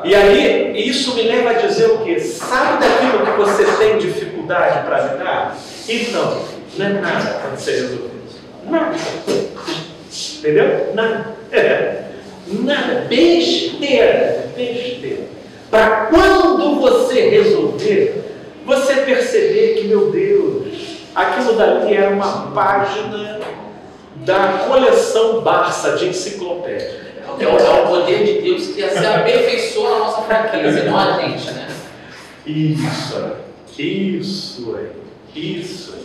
Speaker 1: E aí, isso me leva a dizer o quê? Sabe daquilo que você tem dificuldade para lidar? Então, não é nada para você resolver. Nada. Entendeu? Nada. Nada, besteira, besteira. Para quando você resolver, você perceber que, meu Deus, aquilo dali era uma página da coleção Barça de enciclopédia.
Speaker 2: É o poder de Deus que se aperfeiçoa a nossa fraqueza, não a gente, né?
Speaker 1: Isso aí.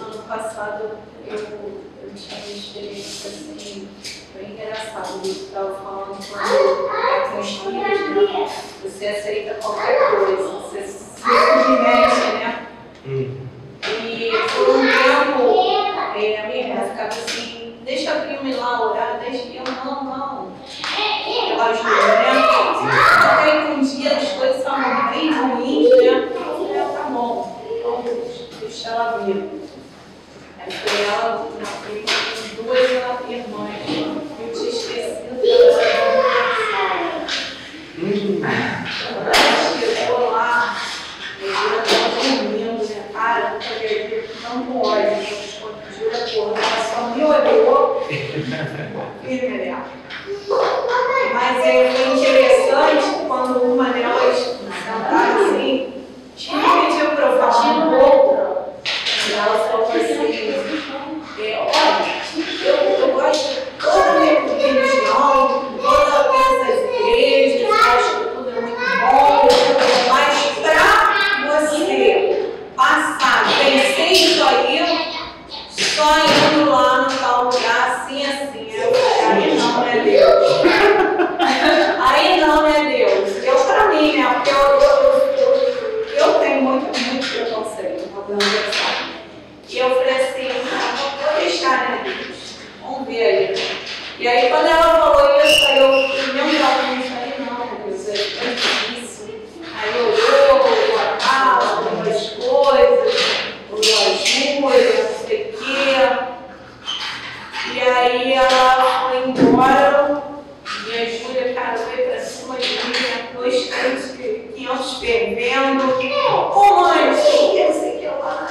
Speaker 5: Ano passado eu tinha uma experiência assim, bem engraçada. Eu estava falando quando com os filhos, né? Você aceita qualquer coisa, você se submete, né? E por um tempo, a minha irmã ficava assim, deixa a prima ir lá orar, deixa eu, não. Ela ajuda, né? Até que um dia as coisas estavam bem ruins, né? Tá bom, então deixa ela vir. Aí foi ela na prima com 2 irmãs. Eu tinha esquecido ela chegou lá, ela estava dormindo, né? Cara, eu não pode. Quando Júlia ela só me olhou. Mas foi interessante quando uma delas sentaram assim, pediu para eu falar um pouco. E ela falou assim, olha, eu gosto de toda a minha religião, todas essas igrejas, eu acho que tudo é muito bom, mas para você passar, vencer isso aí, só indo lá no tal lugar, assim, aí não, né, Deus? Aí não, né, Deus? Eu pra mim, né, porque eu tenho muito preconceito, e eu falei assim, vou deixar, né, Deus? Vamos ver aí. E aí, quando ela falou isso, aí eu mentalmente falei, não, Deus, é difícil. Aí eu vou a casa, algumas coisas, eu ajuda, não sei o quê. E aí ela foi embora, e a Júlia, cara, veio pra cima de mim, 2 crentes, 500 fervendo. Ô mãe, eu sei que lá.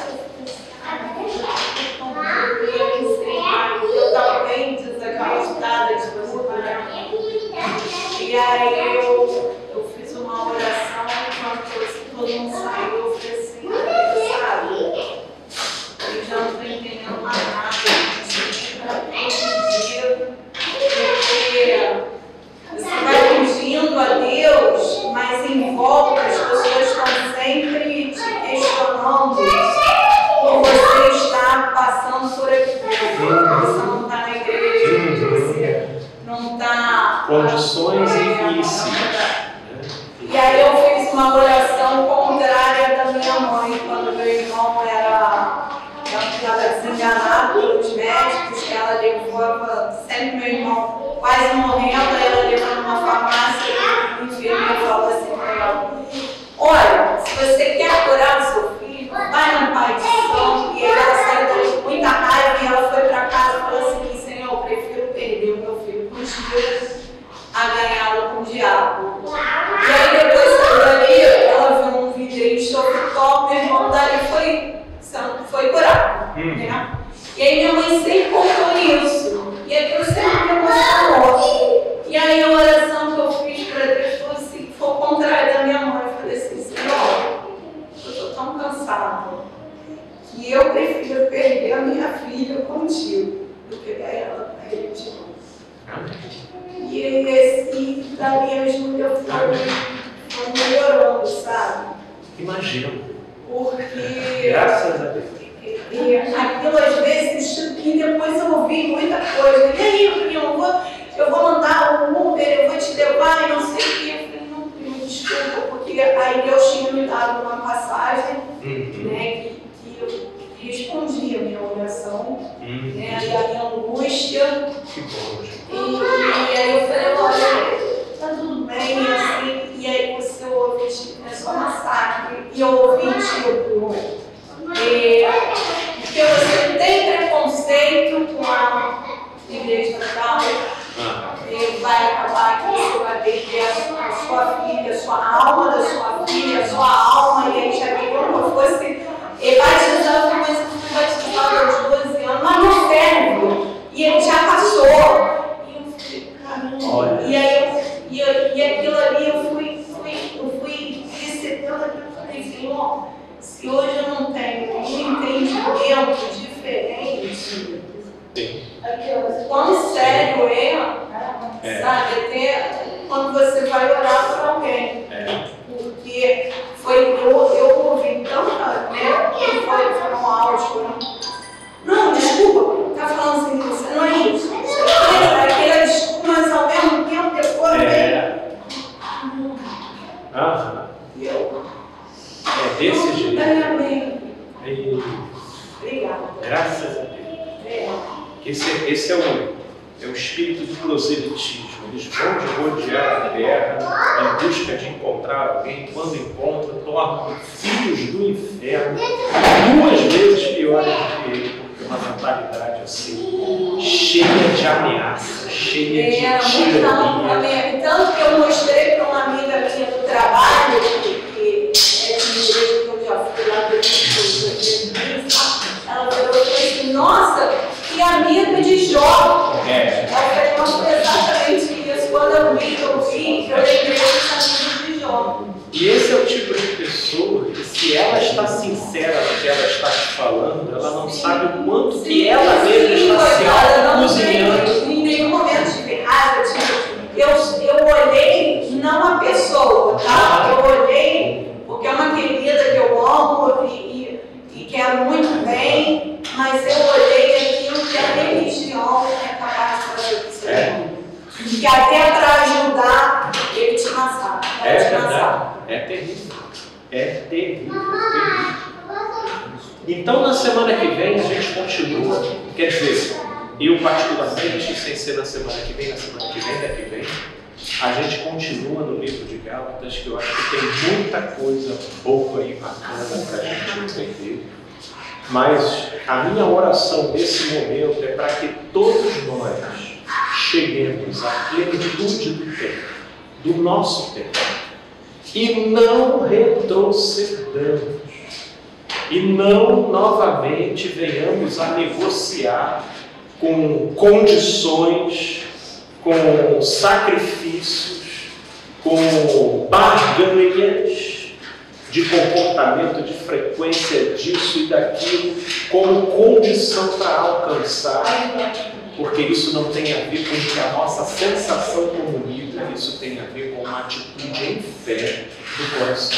Speaker 5: Eu estava bem desacreditada de você parar. E aí eu fiz uma oração, quando todo mundo saiu, eu falei assim, sabe, eu já não estou entendendo mais nada, porque você vai pedindo a Deus, mas em volta as pessoas estão sempre te questionando por você estar passando por aquilo. Você não está na igreja, você não está...
Speaker 1: Condições difíceis.
Speaker 5: E aí eu fiz uma oração contrária da minha mãe, quando meu irmão estava desenganado pelos médicos, que ela levou, sempre meu irmão quase morrendo, ela levou numa farmácia e o enfermeiro falou assim para ela, olha, se você quer curar o seu filho, vai no Pai de Santo. E ela saiu com muita raiva e ela foi para casa e falou assim, Senhor, eu prefiro perder o meu filho contigo a ganhá-lo com o diabo. E aí depois dali, ela viu um vídeo de Chocotó, meu irmão dali foi curado. Né? E aí minha mãe sempre contou isso. E aquilo sempre me emocionou. E aí a oração que eu fiz para Deus foi assim, foi o contrário da minha mãe. Eu falei assim, Senhor, eu estou tão cansada que eu prefiro perder a minha filha contigo do que ganhar ela para ele de novo. E dali a Júlia foi melhorando, sabe?
Speaker 1: Imagino.
Speaker 5: Porque...
Speaker 1: Graças a Deus.
Speaker 5: E aquilo às vezes, e depois eu ouvi muita coisa. E aí, primo, eu vou mandar um Uber, eu vou te levar e não sei o que. Eu falei, não, primo, desculpa, porque aí Deus tinha me dado uma passagem, né, que eu respondia a minha oração, né, e a minha angústia.
Speaker 1: Que bom, gente.
Speaker 5: E aí eu falei, olha, tá tudo bem, assim, e aí você ouve, tipo, é só massacre. E eu ouvi, tipo, porque você tem preconceito com a igreja tal, vai acabar que você vai perder a sua filha, a sua alma da sua filha, a sua alma, e aí já queria que eu fosse batizando, mas eu fui batizada aos 12 anos, mas no cérebro, e ele já passou. E eu falei, caramba, e aí eu
Speaker 1: Aham.
Speaker 5: Eu.
Speaker 1: É desse jeito.
Speaker 5: Amém.
Speaker 1: E,
Speaker 5: Obrigada.
Speaker 1: graças a Deus. Esse é o espírito do proselitismo. Eles vão de rodear a terra em busca de encontrar alguém. Quando encontram, tornam filhos do inferno 2 vezes piores do que ele, porque uma mentalidade assim, cheia de ameaça, cheia de tirania.
Speaker 5: Tanto que eu mostrei para uma amiga minha do trabalho, que é de igreja que eu já fui lá do ela falou assim, nossa, que amigo de Jó. Ela falou exatamente isso. Quando eu vi, eu lembrei dos amigos de Jó.
Speaker 1: E esse é o tipo de pessoa que, se ela está sincera no que ela está te falando, ela não sabe o quanto que ela mesma está se auto-cozinhando.
Speaker 5: Em nenhum momento tive raiva, eu olhei não a pessoa, tá? Eu olhei porque é uma querida que eu amo e quero muito bem, mas eu olhei aquilo que a religião é capaz de fazer com você. Que até para ajudar, ele te massacra.
Speaker 1: É verdade. É terrível. É terrível. Então, na semana que vem, a gente continua. Quer dizer, eu particularmente, sem ser na semana que vem, daqui vem, a gente continua no livro de Gálatas, que eu acho que tem muita coisa boa e bacana para a gente entender. Mas a minha oração nesse momento é para que todos nós cheguemos à plenitude do tempo, do nosso tempo, e não retrocedamos, e não novamente venhamos a negociar com condições, com sacrifícios, com barganhas de comportamento, de frequência disso e daquilo, como condição para alcançar, porque isso não tem a ver com o que a nossa sensação comunica, isso tem a ver com uma atitude em fé do coração.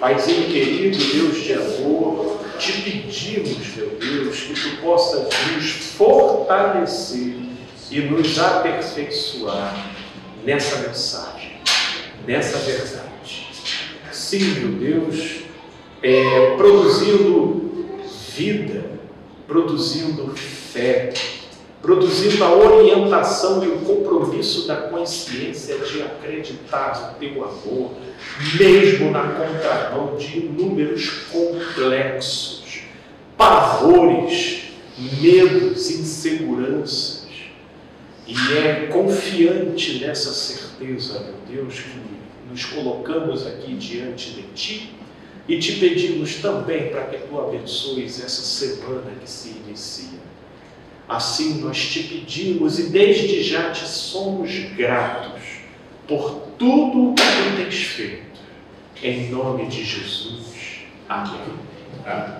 Speaker 1: Paizinho querido, Deus de amor, te pedimos, meu Deus, que tu possas nos fortalecer e nos aperfeiçoar nessa mensagem, nessa verdade. Sim, meu Deus, produzindo vida, produzindo fé, produzindo a orientação e o compromisso da consciência de acreditar no teu amor, mesmo na contramão de inúmeros complexos, pavores, medos, inseguranças. E é confiante nessa certeza, meu Deus, que nos colocamos aqui diante de Ti e te pedimos também para que Tu abençoes essa semana que se inicia. Assim nós te pedimos e desde já te somos gratos por tudo o que Tu tens feito. Em nome de Jesus. Amém. Amém.